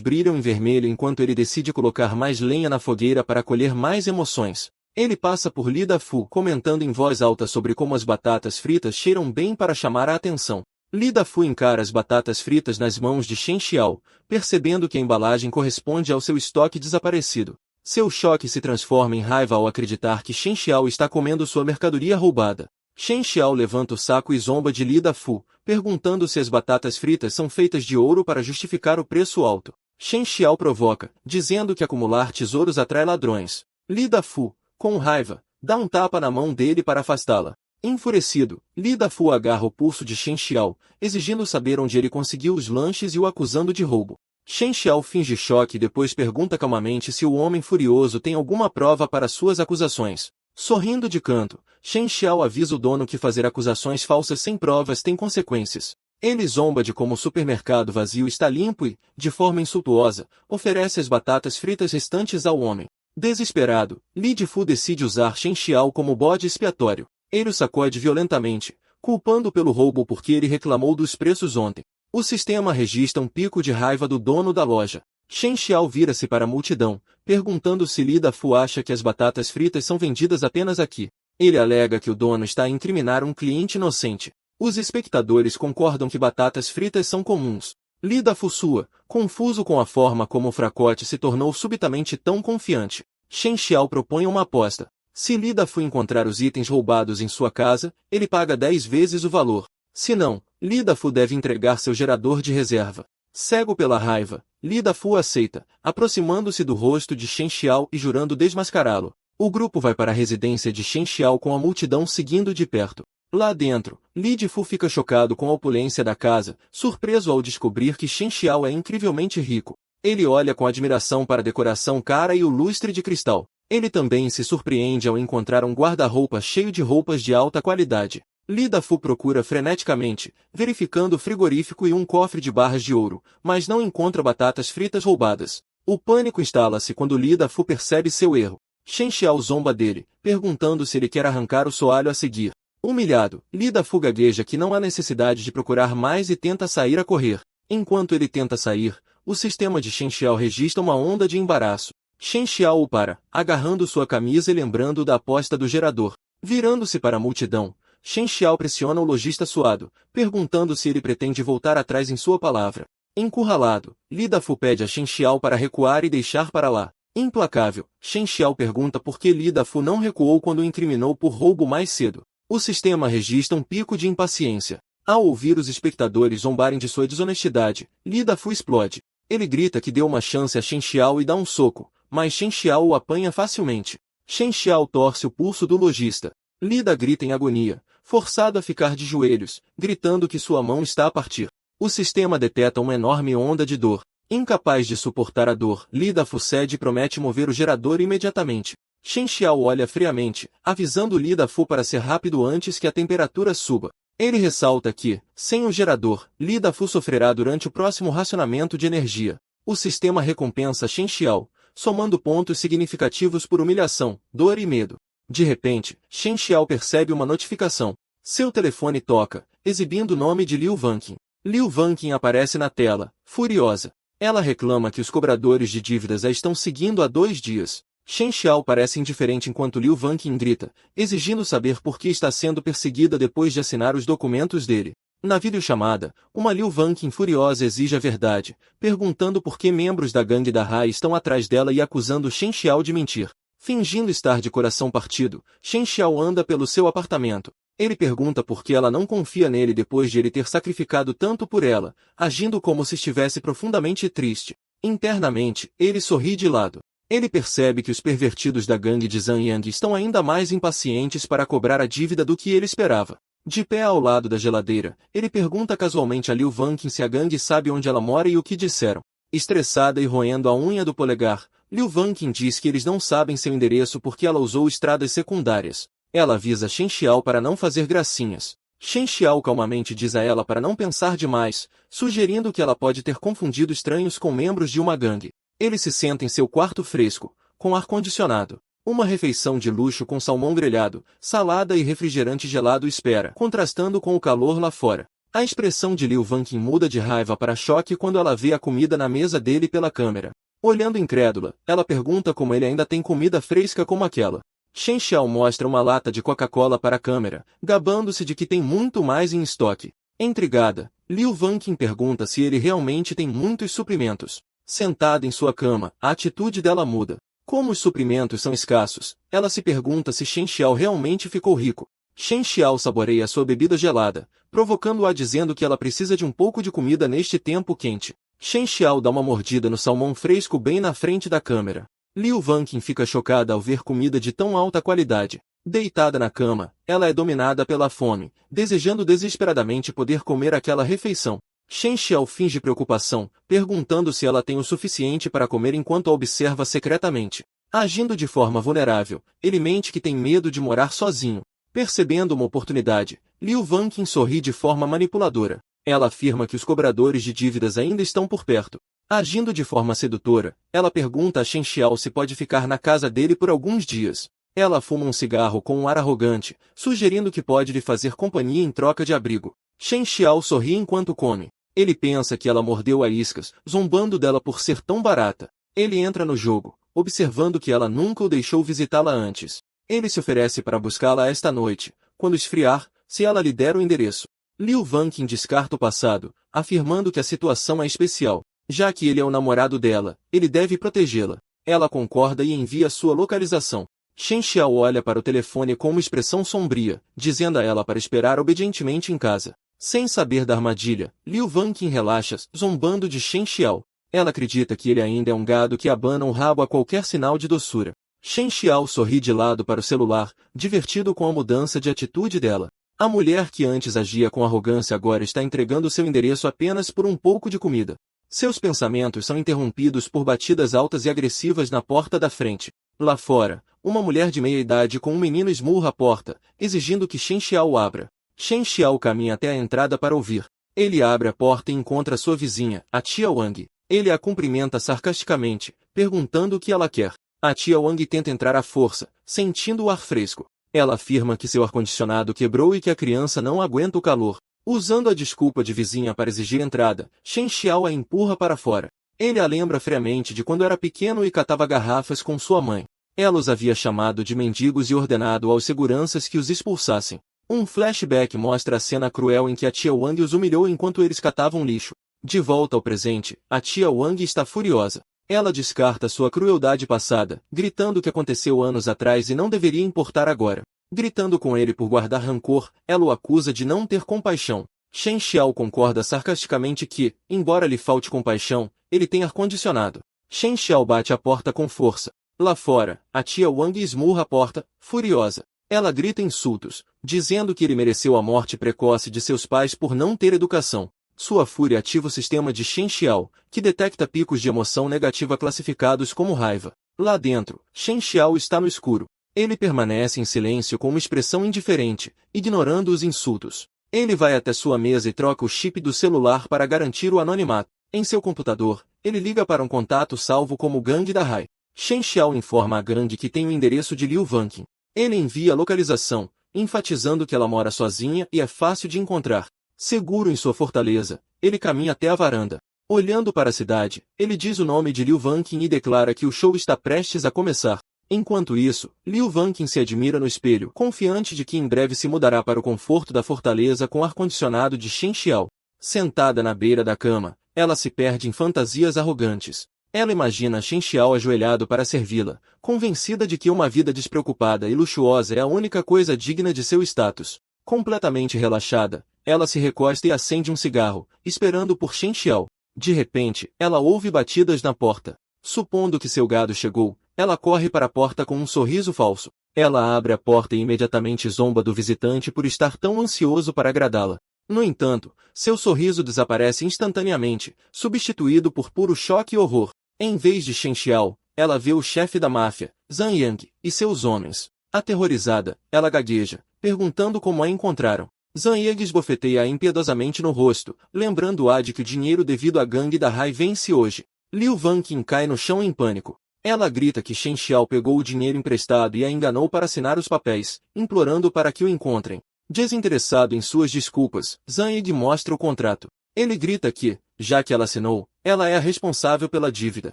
brilham em vermelho enquanto ele decide colocar mais lenha na fogueira para colher mais emoções. Ele passa por Li Dafu comentando em voz alta sobre como as batatas fritas cheiram bem para chamar a atenção. Li Dafu encara as batatas fritas nas mãos de Shen Xiao, percebendo que a embalagem corresponde ao seu estoque desaparecido. Seu choque se transforma em raiva ao acreditar que Shen Xiao está comendo sua mercadoria roubada. Shen Xiao levanta o saco e zomba de Li Dafu, perguntando se as batatas fritas são feitas de ouro para justificar o preço alto. Shen Xiao provoca, dizendo que acumular tesouros atrai ladrões. Li Dafu, com raiva, dá um tapa na mão dele para afastá-la. Enfurecido, Li Dafu agarra o pulso de Shen Xiao, exigindo saber onde ele conseguiu os lanches e o acusando de roubo. Shen Xiao finge choque e depois pergunta calmamente se o homem furioso tem alguma prova para suas acusações. Sorrindo de canto, Shen Xiao avisa o dono que fazer acusações falsas sem provas tem consequências. Ele zomba de como o supermercado vazio está limpo e, de forma insultuosa, oferece as batatas fritas restantes ao homem. Desesperado, Li Dafu decide usar Shen Xiao como bode expiatório. Ele o sacode violentamente, culpando pelo roubo porque ele reclamou dos preços ontem. O sistema registra um pico de raiva do dono da loja. Shen Xiao vira-se para a multidão, perguntando se Li Dafu acha que as batatas fritas são vendidas apenas aqui. Ele alega que o dono está a incriminar um cliente inocente. Os espectadores concordam que batatas fritas são comuns. Li Dafu sua, confuso com a forma como o fracote se tornou subitamente tão confiante. Shen Xiao propõe uma aposta. Se Li Dafu encontrar os itens roubados em sua casa, ele paga 10 vezes o valor. Se não, Li Dafu deve entregar seu gerador de reserva. Cego pela raiva, Li Dafu aceita, aproximando-se do rosto de Shen Xiao e jurando desmascará-lo. O grupo vai para a residência de Shen Xiao com a multidão seguindo de perto. Lá dentro, Li Dafu fica chocado com a opulência da casa, surpreso ao descobrir que Shen Xiao é incrivelmente rico. Ele olha com admiração para a decoração cara e o lustre de cristal. Ele também se surpreende ao encontrar um guarda-roupa cheio de roupas de alta qualidade. Li Dafu procura freneticamente, verificando o frigorífico e um cofre de barras de ouro, mas não encontra batatas fritas roubadas. O pânico instala-se quando Li Dafu percebe seu erro. Shen Xiao zomba dele, perguntando se ele quer arrancar o soalho a seguir. Humilhado, Li Dafu gagueja que não há necessidade de procurar mais e tenta sair a correr. Enquanto ele tenta sair, o sistema de Shen Xiao registra uma onda de embaraço. Shen Xiao o para, agarrando sua camisa e lembrando da aposta do gerador. Virando-se para a multidão, Shen Xiao pressiona o lojista suado, perguntando se ele pretende voltar atrás em sua palavra. Encurralado, Li Dafu pede a Shen Xiao para recuar e deixar para lá. Implacável, Shen Xiao pergunta por que Li Dafu não recuou quando o incriminou por roubo mais cedo. O sistema registra um pico de impaciência. Ao ouvir os espectadores zombarem de sua desonestidade, Li Dafu explode. Ele grita que deu uma chance a Shen Xiao e dá um soco, mas Shen Xiao o apanha facilmente. Shen Xiao torce o pulso do lojista. Li Da grita em agonia, forçado a ficar de joelhos, gritando que sua mão está a partir. O sistema deteta uma enorme onda de dor. Incapaz de suportar a dor, Li Dafu cede e promete mover o gerador imediatamente. Shen Xiao olha friamente, avisando Li Dafu para ser rápido antes que a temperatura suba. Ele ressalta que, sem o gerador, Li Dafu sofrerá durante o próximo racionamento de energia. O sistema recompensa Shen Xiao, somando pontos significativos por humilhação, dor e medo. De repente, Shen Xiao percebe uma notificação. Seu telefone toca, exibindo o nome de Liu Vanqin. Liu Vanqin aparece na tela, furiosa. Ela reclama que os cobradores de dívidas a estão seguindo há 2 dias. Shen Xiao parece indiferente enquanto Liu Vanqin grita, exigindo saber por que está sendo perseguida depois de assinar os documentos dele. Na videochamada, uma Liu Vanqin furiosa exige a verdade, perguntando por que membros da gangue da Rai estão atrás dela e acusando Shen Xiao de mentir. Fingindo estar de coração partido, Shen Xiao anda pelo seu apartamento. Ele pergunta por que ela não confia nele depois de ele ter sacrificado tanto por ela, agindo como se estivesse profundamente triste. Internamente, ele sorri de lado. Ele percebe que os pervertidos da gangue de Zhang Yang estão ainda mais impacientes para cobrar a dívida do que ele esperava. De pé ao lado da geladeira, ele pergunta casualmente a Liu Vanqin se a gangue sabe onde ela mora e o que disseram. Estressada e roendo a unha do polegar, Liu Vanqin diz que eles não sabem seu endereço porque ela usou estradas secundárias. Ela avisa Shen Xiao para não fazer gracinhas. Shen Xiao calmamente diz a ela para não pensar demais, sugerindo que ela pode ter confundido estranhos com membros de uma gangue. Ele se senta em seu quarto fresco, com ar-condicionado. Uma refeição de luxo com salmão grelhado, salada e refrigerante gelado espera, contrastando com o calor lá fora. A expressão de Liu Vanqing muda de raiva para choque quando ela vê a comida na mesa dele pela câmera. Olhando incrédula, ela pergunta como ele ainda tem comida fresca como aquela. Shen Xiao mostra uma lata de Coca-Cola para a câmera, gabando-se de que tem muito mais em estoque. Intrigada, Liu Vanqing pergunta se ele realmente tem muitos suprimentos. Sentada em sua cama, a atitude dela muda. Como os suprimentos são escassos, ela se pergunta se Shen Xiao realmente ficou rico. Shen Xiao saboreia sua bebida gelada, provocando-a dizendo que ela precisa de um pouco de comida neste tempo quente. Shen Xiao dá uma mordida no salmão fresco bem na frente da câmera. Liu Vanqing fica chocada ao ver comida de tão alta qualidade. Deitada na cama, ela é dominada pela fome, desejando desesperadamente poder comer aquela refeição. Shen Xiao finge preocupação, perguntando se ela tem o suficiente para comer enquanto a observa secretamente. Agindo de forma vulnerável, ele mente que tem medo de morar sozinho. Percebendo uma oportunidade, Liu Vanqing sorri de forma manipuladora. Ela afirma que os cobradores de dívidas ainda estão por perto. Agindo de forma sedutora, ela pergunta a Shen Xiao se pode ficar na casa dele por alguns dias. Ela fuma um cigarro com um ar arrogante, sugerindo que pode lhe fazer companhia em troca de abrigo. Shen Xiao sorri enquanto come. Ele pensa que ela mordeu a iscas, zombando dela por ser tão barata. Ele entra no jogo, observando que ela nunca o deixou visitá-la antes. Ele se oferece para buscá-la esta noite, quando esfriar, se ela lhe der o endereço. Liu Vanqing descarta o passado, afirmando que a situação é especial. Já que ele é o namorado dela, ele deve protegê-la. Ela concorda e envia sua localização. Shen Xiao olha para o telefone com uma expressão sombria, dizendo a ela para esperar obedientemente em casa. Sem saber da armadilha, Liu Vanqing relaxa, zombando de Shen Xiao. Ela acredita que ele ainda é um gado que abana o rabo a qualquer sinal de doçura. Shen Xiao sorri de lado para o celular, divertido com a mudança de atitude dela. A mulher que antes agia com arrogância agora está entregando seu endereço apenas por um pouco de comida. Seus pensamentos são interrompidos por batidas altas e agressivas na porta da frente. Lá fora, uma mulher de meia-idade com um menino esmurra a porta, exigindo que Shen Xiao abra. Shen Xiao caminha até a entrada para ouvir. Ele abre a porta e encontra sua vizinha, a tia Wang. Ele a cumprimenta sarcasticamente, perguntando o que ela quer. A tia Wang tenta entrar à força, sentindo o ar fresco. Ela afirma que seu ar-condicionado quebrou e que a criança não aguenta o calor. Usando a desculpa de vizinha para exigir entrada, Shen Xiao a empurra para fora. Ele a lembra friamente de quando era pequeno e catava garrafas com sua mãe. Ela os havia chamado de mendigos e ordenado aos seguranças que os expulsassem. Um flashback mostra a cena cruel em que a tia Wang os humilhou enquanto eles catavam lixo. De volta ao presente, a tia Wang está furiosa. Ela descarta sua crueldade passada, gritando o que aconteceu anos atrás e não deveria importar agora. Gritando com ele por guardar rancor, ela o acusa de não ter compaixão. Shen Xiao concorda sarcasticamente que, embora lhe falte compaixão, ele tem ar-condicionado. Shen Xiao bate a porta com força. Lá fora, a tia Wang esmurra a porta, furiosa. Ela grita insultos, dizendo que ele mereceu a morte precoce de seus pais por não ter educação. Sua fúria ativa o sistema de Shen Xiao, que detecta picos de emoção negativa classificados como raiva. Lá dentro, Shen Xiao está no escuro. Ele permanece em silêncio com uma expressão indiferente, ignorando os insultos. Ele vai até sua mesa e troca o chip do celular para garantir o anonimato. Em seu computador, ele liga para um contato salvo como Gangue da Rai. Shen Xiao informa a gangue que tem o endereço de Liu Vanqing. Ele envia a localização, enfatizando que ela mora sozinha e é fácil de encontrar. Seguro em sua fortaleza, ele caminha até a varanda. Olhando para a cidade, ele diz o nome de Liu Vanqing e declara que o show está prestes a começar. Enquanto isso, Liu Vanqing se admira no espelho, confiante de que em breve se mudará para o conforto da fortaleza com ar-condicionado de Shen Xiao. Sentada na beira da cama, ela se perde em fantasias arrogantes. Ela imagina Shen Xiao ajoelhado para servi-la, convencida de que uma vida despreocupada e luxuosa é a única coisa digna de seu status. Completamente relaxada, ela se recosta e acende um cigarro, esperando por Shen Xiao. De repente, ela ouve batidas na porta. Supondo que seu gado chegou, ela corre para a porta com um sorriso falso. Ela abre a porta e imediatamente zomba do visitante por estar tão ansioso para agradá-la. No entanto, seu sorriso desaparece instantaneamente, substituído por puro choque e horror. Em vez de Shen Xiao, ela vê o chefe da máfia, Zhang Yang, e seus homens. Aterrorizada, ela gagueja, perguntando como a encontraram. Zhang Yang esbofeteia-a impiedosamente no rosto, lembrando-a de que o dinheiro devido à gangue da Rai vence hoje. Liu Vanqing cai no chão em pânico. Ela grita que Shen Xiao pegou o dinheiro emprestado e a enganou para assinar os papéis, implorando para que o encontrem. Desinteressado em suas desculpas, Zhang Yang mostra o contrato. Ele grita que, já que ela assinou, ela é a responsável pela dívida.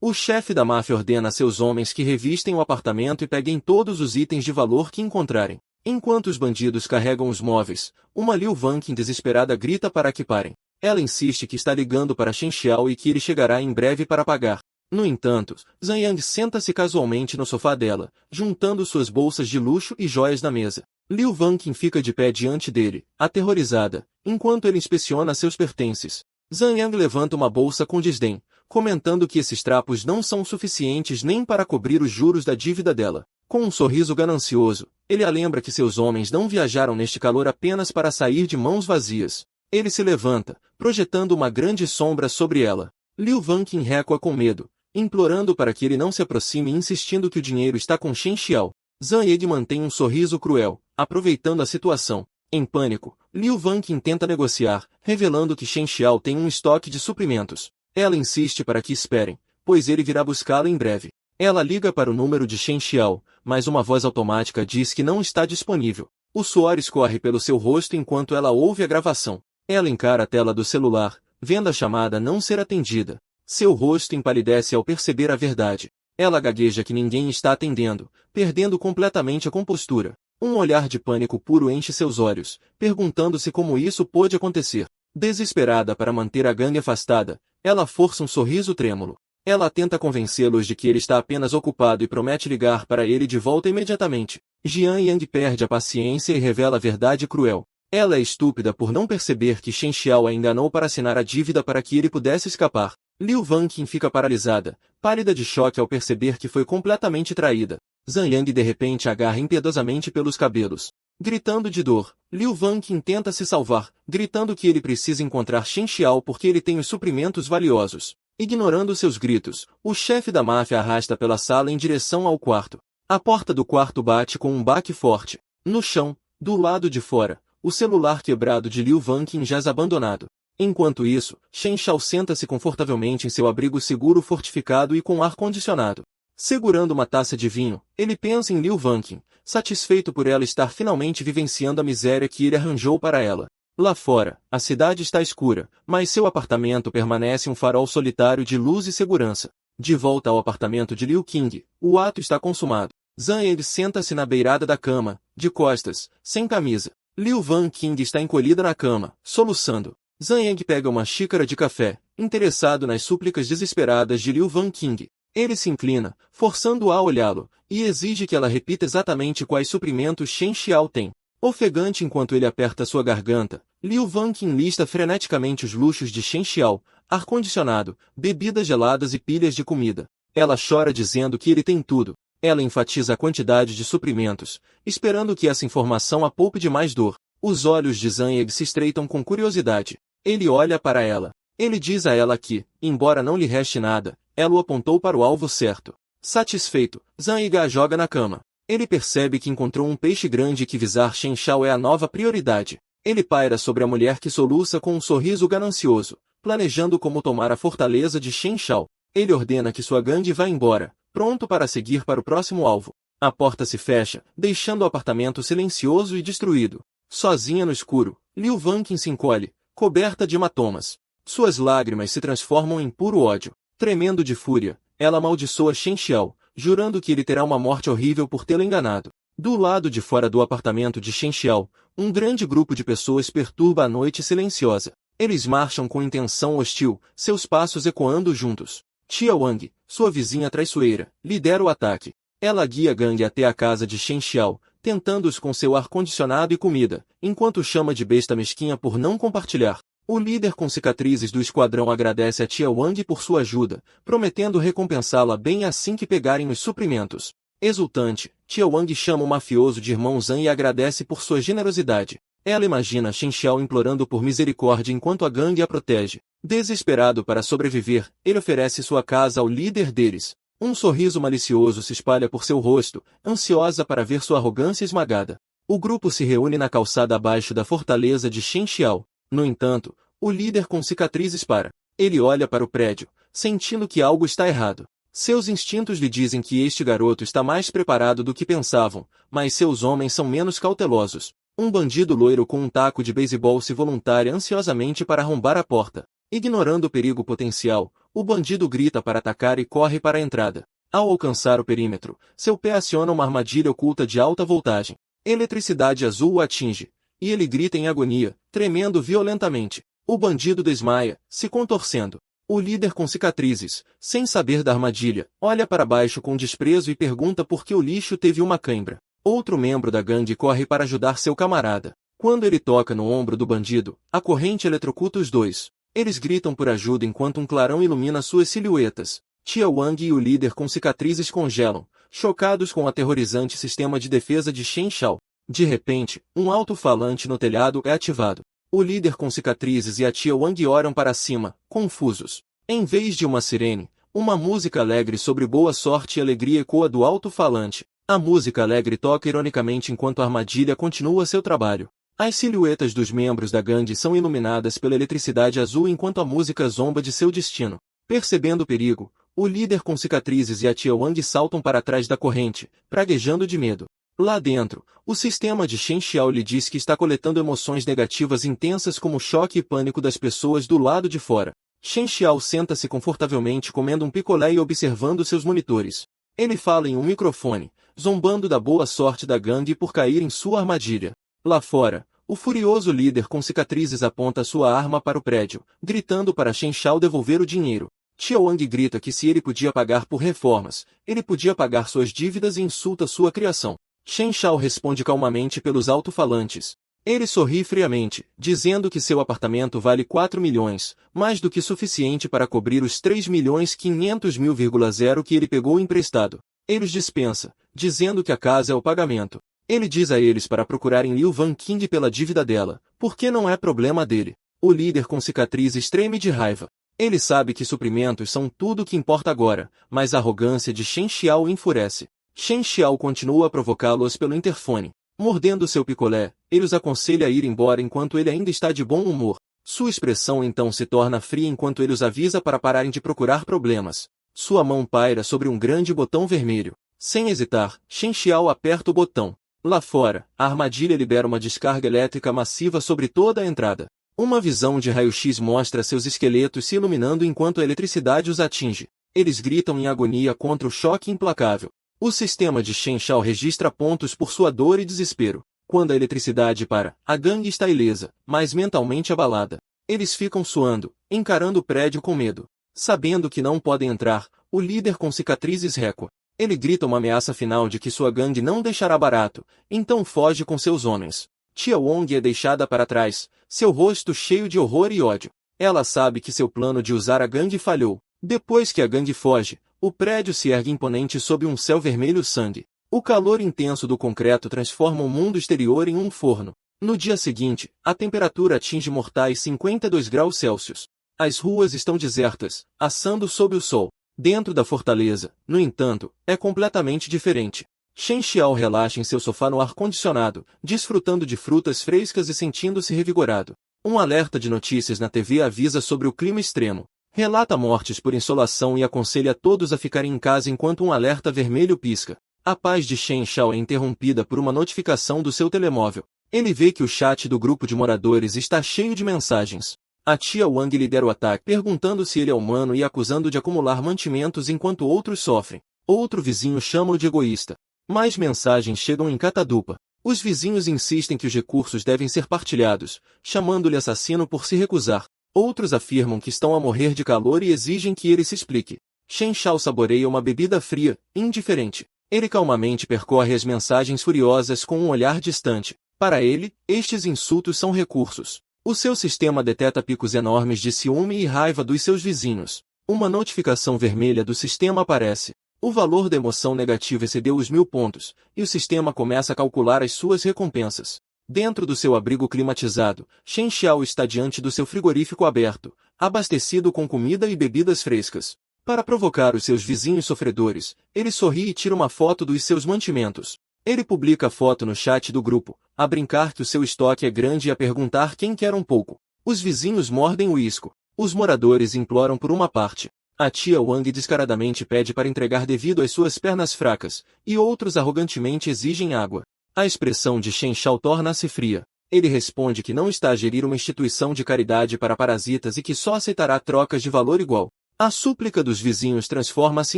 O chefe da máfia ordena a seus homens que revistem o apartamento e peguem todos os itens de valor que encontrarem. Enquanto os bandidos carregam os móveis, uma Liu Vanqing desesperada grita para que parem. Ela insiste que está ligando para Shen Xiao e que ele chegará em breve para pagar. No entanto, Zhang Yang senta-se casualmente no sofá dela, juntando suas bolsas de luxo e joias na mesa. Liu Vanqing fica de pé diante dele, aterrorizada, enquanto ele inspeciona seus pertences. Zhang Yang levanta uma bolsa com desdém, comentando que esses trapos não são suficientes nem para cobrir os juros da dívida dela. Com um sorriso ganancioso, ele a lembra que seus homens não viajaram neste calor apenas para sair de mãos vazias. Ele se levanta, projetando uma grande sombra sobre ela. Liu Vanqing recua com medo, implorando para que ele não se aproxime e insistindo que o dinheiro está com Shen Xiao. Zhang Yang mantém um sorriso cruel, aproveitando a situação. Em pânico, Liu Vanqing tenta negociar, revelando que Shen Xiao tem um estoque de suprimentos. Ela insiste para que esperem, pois ele virá buscá-la em breve. Ela liga para o número de Shen Xiao, mas uma voz automática diz que não está disponível. O suor escorre pelo seu rosto enquanto ela ouve a gravação. Ela encara a tela do celular, vendo a chamada não ser atendida. Seu rosto empalidece ao perceber a verdade. Ela gagueja que ninguém está atendendo, perdendo completamente a compostura. Um olhar de pânico puro enche seus olhos, perguntando-se como isso pôde acontecer. Desesperada para manter a gangue afastada, ela força um sorriso trêmulo. Ela tenta convencê-los de que ele está apenas ocupado e promete ligar para ele de volta imediatamente. Jian Yang perde a paciência e revela a verdade cruel. Ela é estúpida por não perceber que Shen Xiao a enganou para assinar a dívida para que ele pudesse escapar. Liu Vanqing fica paralisada, pálida de choque ao perceber que foi completamente traída. Zhang Yang de repente agarra impiedosamente pelos cabelos. Gritando de dor, Liu Vanqing tenta se salvar, gritando que ele precisa encontrar Shen Xiao porque ele tem os suprimentos valiosos. Ignorando seus gritos, o chefe da máfia arrasta pela sala em direção ao quarto. A porta do quarto bate com um baque forte. No chão, do lado de fora, o celular quebrado de Liu Vanqing jaz abandonado. Enquanto isso, Shen Xiao senta-se confortavelmente em seu abrigo seguro fortificado e com ar-condicionado. Segurando uma taça de vinho, ele pensa em Liu Vanqing, satisfeito por ela estar finalmente vivenciando a miséria que ele arranjou para ela. Lá fora, a cidade está escura, mas seu apartamento permanece um farol solitário de luz e segurança. De volta ao apartamento de Liu Qing, o ato está consumado. Zhang Yang senta-se na beirada da cama, de costas, sem camisa. Liu Vanqing está encolhida na cama, soluçando. Zhang Yang pega uma xícara de café, interessado nas súplicas desesperadas de Liu Vanqing. Ele se inclina, forçando-a a olhá-lo, e exige que ela repita exatamente quais suprimentos Shen Xiao tem. Ofegante enquanto ele aperta sua garganta, Liu Vanqing lista freneticamente os luxos de Shen Xiao, ar-condicionado, bebidas geladas e pilhas de comida. Ela chora dizendo que ele tem tudo. Ela enfatiza a quantidade de suprimentos, esperando que essa informação a poupe de mais dor. Os olhos de Zhang Yang se estreitam com curiosidade. Ele olha para ela. Ele diz a ela que, embora não lhe reste nada, ela o apontou para o alvo certo. Satisfeito, Zhang Yang a joga na cama. Ele percebe que encontrou um peixe grande e que visar Shen Xiao é a nova prioridade. Ele paira sobre a mulher que soluça com um sorriso ganancioso, planejando como tomar a fortaleza de Shen Xiao. Ele ordena que sua gangue vá embora, pronto para seguir para o próximo alvo. A porta se fecha, deixando o apartamento silencioso e destruído. Sozinha no escuro, Liu Vanqing se encolhe, coberta de hematomas. Suas lágrimas se transformam em puro ódio. Tremendo de fúria, ela amaldiçoa Shen Xiao, jurando que ele terá uma morte horrível por tê-lo enganado. Do lado de fora do apartamento de Shen Xiao, um grande grupo de pessoas perturba a noite silenciosa. Eles marcham com intenção hostil, seus passos ecoando juntos. Tia Wang, sua vizinha traiçoeira, lidera o ataque. Ela guia a gangue até a casa de Shen Xiao, tentando-os com seu ar-condicionado e comida, enquanto chama de besta mesquinha por não compartilhar. O líder com cicatrizes do esquadrão agradece a tia Wang por sua ajuda, prometendo recompensá-la bem assim que pegarem os suprimentos. Exultante, tia Wang chama o mafioso de irmão Zhang e agradece por sua generosidade. Ela imagina Shen Xiao implorando por misericórdia enquanto a gangue a protege. Desesperado para sobreviver, ele oferece sua casa ao líder deles. Um sorriso malicioso se espalha por seu rosto, ansiosa para ver sua arrogância esmagada. O grupo se reúne na calçada abaixo da fortaleza de Shen Xiao. No entanto, o líder com cicatrizes para. Ele olha para o prédio, sentindo que algo está errado. Seus instintos lhe dizem que este garoto está mais preparado do que pensavam, mas seus homens são menos cautelosos. Um bandido loiro com um taco de beisebol se voluntaria ansiosamente para arrombar a porta. Ignorando o perigo potencial, o bandido grita para atacar e corre para a entrada. Ao alcançar o perímetro, seu pé aciona uma armadilha oculta de alta voltagem. Eletricidade azul o atinge, e ele grita em agonia, tremendo violentamente. O bandido desmaia, se contorcendo. O líder com cicatrizes, sem saber da armadilha, olha para baixo com desprezo e pergunta por que o lixo teve uma cãibra. Outro membro da gangue corre para ajudar seu camarada. Quando ele toca no ombro do bandido, a corrente eletrocuta os dois. Eles gritam por ajuda enquanto um clarão ilumina suas silhuetas. Tia Wang e o líder com cicatrizes congelam, chocados com o aterrorizante sistema de defesa de Shen Xiao. De repente, um alto-falante no telhado é ativado. O líder com cicatrizes e a tia Wang olham para cima, confusos. Em vez de uma sirene, uma música alegre sobre boa sorte e alegria ecoa do alto-falante. A música alegre toca ironicamente enquanto a armadilha continua seu trabalho. As silhuetas dos membros da gangue são iluminadas pela eletricidade azul enquanto a música zomba de seu destino. Percebendo o perigo, o líder com cicatrizes e a tia Wang saltam para trás da corrente, praguejando de medo. Lá dentro, o sistema de Shen Xiao lhe diz que está coletando emoções negativas intensas como choque e pânico das pessoas do lado de fora. Shen Xiao senta-se confortavelmente comendo um picolé e observando seus monitores. Ele fala em um microfone, zombando da boa sorte da gangue por cair em sua armadilha. Lá fora, o furioso líder com cicatrizes aponta sua arma para o prédio, gritando para Shen Xiao devolver o dinheiro. Tia Wang grita que se ele podia pagar por reformas, ele podia pagar suas dívidas e insulta sua criação. Shen Xiao responde calmamente pelos alto-falantes. Ele sorri friamente, dizendo que seu apartamento vale 4 milhões, mais do que suficiente para cobrir os 3.500.000,0 que ele pegou emprestado. Ele os dispensa, dizendo que a casa é o pagamento. Ele diz a eles para procurarem Liu Van Qing pela dívida dela, porque não é problema dele. O líder com cicatrizes treme de raiva. Ele sabe que suprimentos são tudo o que importa agora, mas a arrogância de Shen Xiao o enfurece. Shen Xiao continua a provocá-los pelo interfone. Mordendo seu picolé, ele os aconselha a ir embora enquanto ele ainda está de bom humor. Sua expressão então se torna fria enquanto ele os avisa para pararem de procurar problemas. Sua mão paira sobre um grande botão vermelho. Sem hesitar, Shen Xiao aperta o botão. Lá fora, a armadilha libera uma descarga elétrica massiva sobre toda a entrada. Uma visão de raio-x mostra seus esqueletos se iluminando enquanto a eletricidade os atinge. Eles gritam em agonia contra o choque implacável. O sistema de Shen Xiao registra pontos por sua dor e desespero. Quando a eletricidade para, a gangue está ilesa, mas mentalmente abalada. Eles ficam suando, encarando o prédio com medo. Sabendo que não podem entrar, o líder com cicatrizes recua. Ele grita uma ameaça final de que sua gangue não deixará barato, então foge com seus homens. Tia Wong é deixada para trás, seu rosto cheio de horror e ódio. Ela sabe que seu plano de usar a gangue falhou. Depois que a gangue foge, o prédio se ergue imponente sob um céu vermelho sangue. O calor intenso do concreto transforma o mundo exterior em um forno. No dia seguinte, a temperatura atinge mortais 52 graus Celsius. As ruas estão desertas, assando sob o sol. Dentro da fortaleza, no entanto, é completamente diferente. Shen Xiao relaxa em seu sofá no ar-condicionado, desfrutando de frutas frescas e sentindo-se revigorado. Um alerta de notícias na TV avisa sobre o clima extremo. Relata mortes por insolação e aconselha todos a ficarem em casa enquanto um alerta vermelho pisca. A paz de Shen Xiao é interrompida por uma notificação do seu telemóvel. Ele vê que o chat do grupo de moradores está cheio de mensagens. A tia Wang lidera o ataque perguntando se ele é humano e acusando de acumular mantimentos enquanto outros sofrem. Outro vizinho chama-o de egoísta. Mais mensagens chegam em catadupa. Os vizinhos insistem que os recursos devem ser partilhados, chamando-lhe assassino por se recusar. Outros afirmam que estão a morrer de calor e exigem que ele se explique. Shen Xiao saboreia uma bebida fria, indiferente. Ele calmamente percorre as mensagens furiosas com um olhar distante. Para ele, estes insultos são recursos. O seu sistema deteta picos enormes de ciúme e raiva dos seus vizinhos. Uma notificação vermelha do sistema aparece. O valor da emoção negativa excedeu os 1000 pontos, e o sistema começa a calcular as suas recompensas. Dentro do seu abrigo climatizado, Shen Xiao está diante do seu frigorífico aberto, abastecido com comida e bebidas frescas. Para provocar os seus vizinhos sofredores, ele sorri e tira uma foto dos seus mantimentos. Ele publica a foto no chat do grupo, a brincar que o seu estoque é grande e a perguntar quem quer um pouco. Os vizinhos mordem o isco. Os moradores imploram por uma parte. A tia Wang descaradamente pede para entregar devido às suas pernas fracas, e outros arrogantemente exigem água. A expressão de Shen Shao torna-se fria. Ele responde que não está a gerir uma instituição de caridade para parasitas e que só aceitará trocas de valor igual. A súplica dos vizinhos transforma-se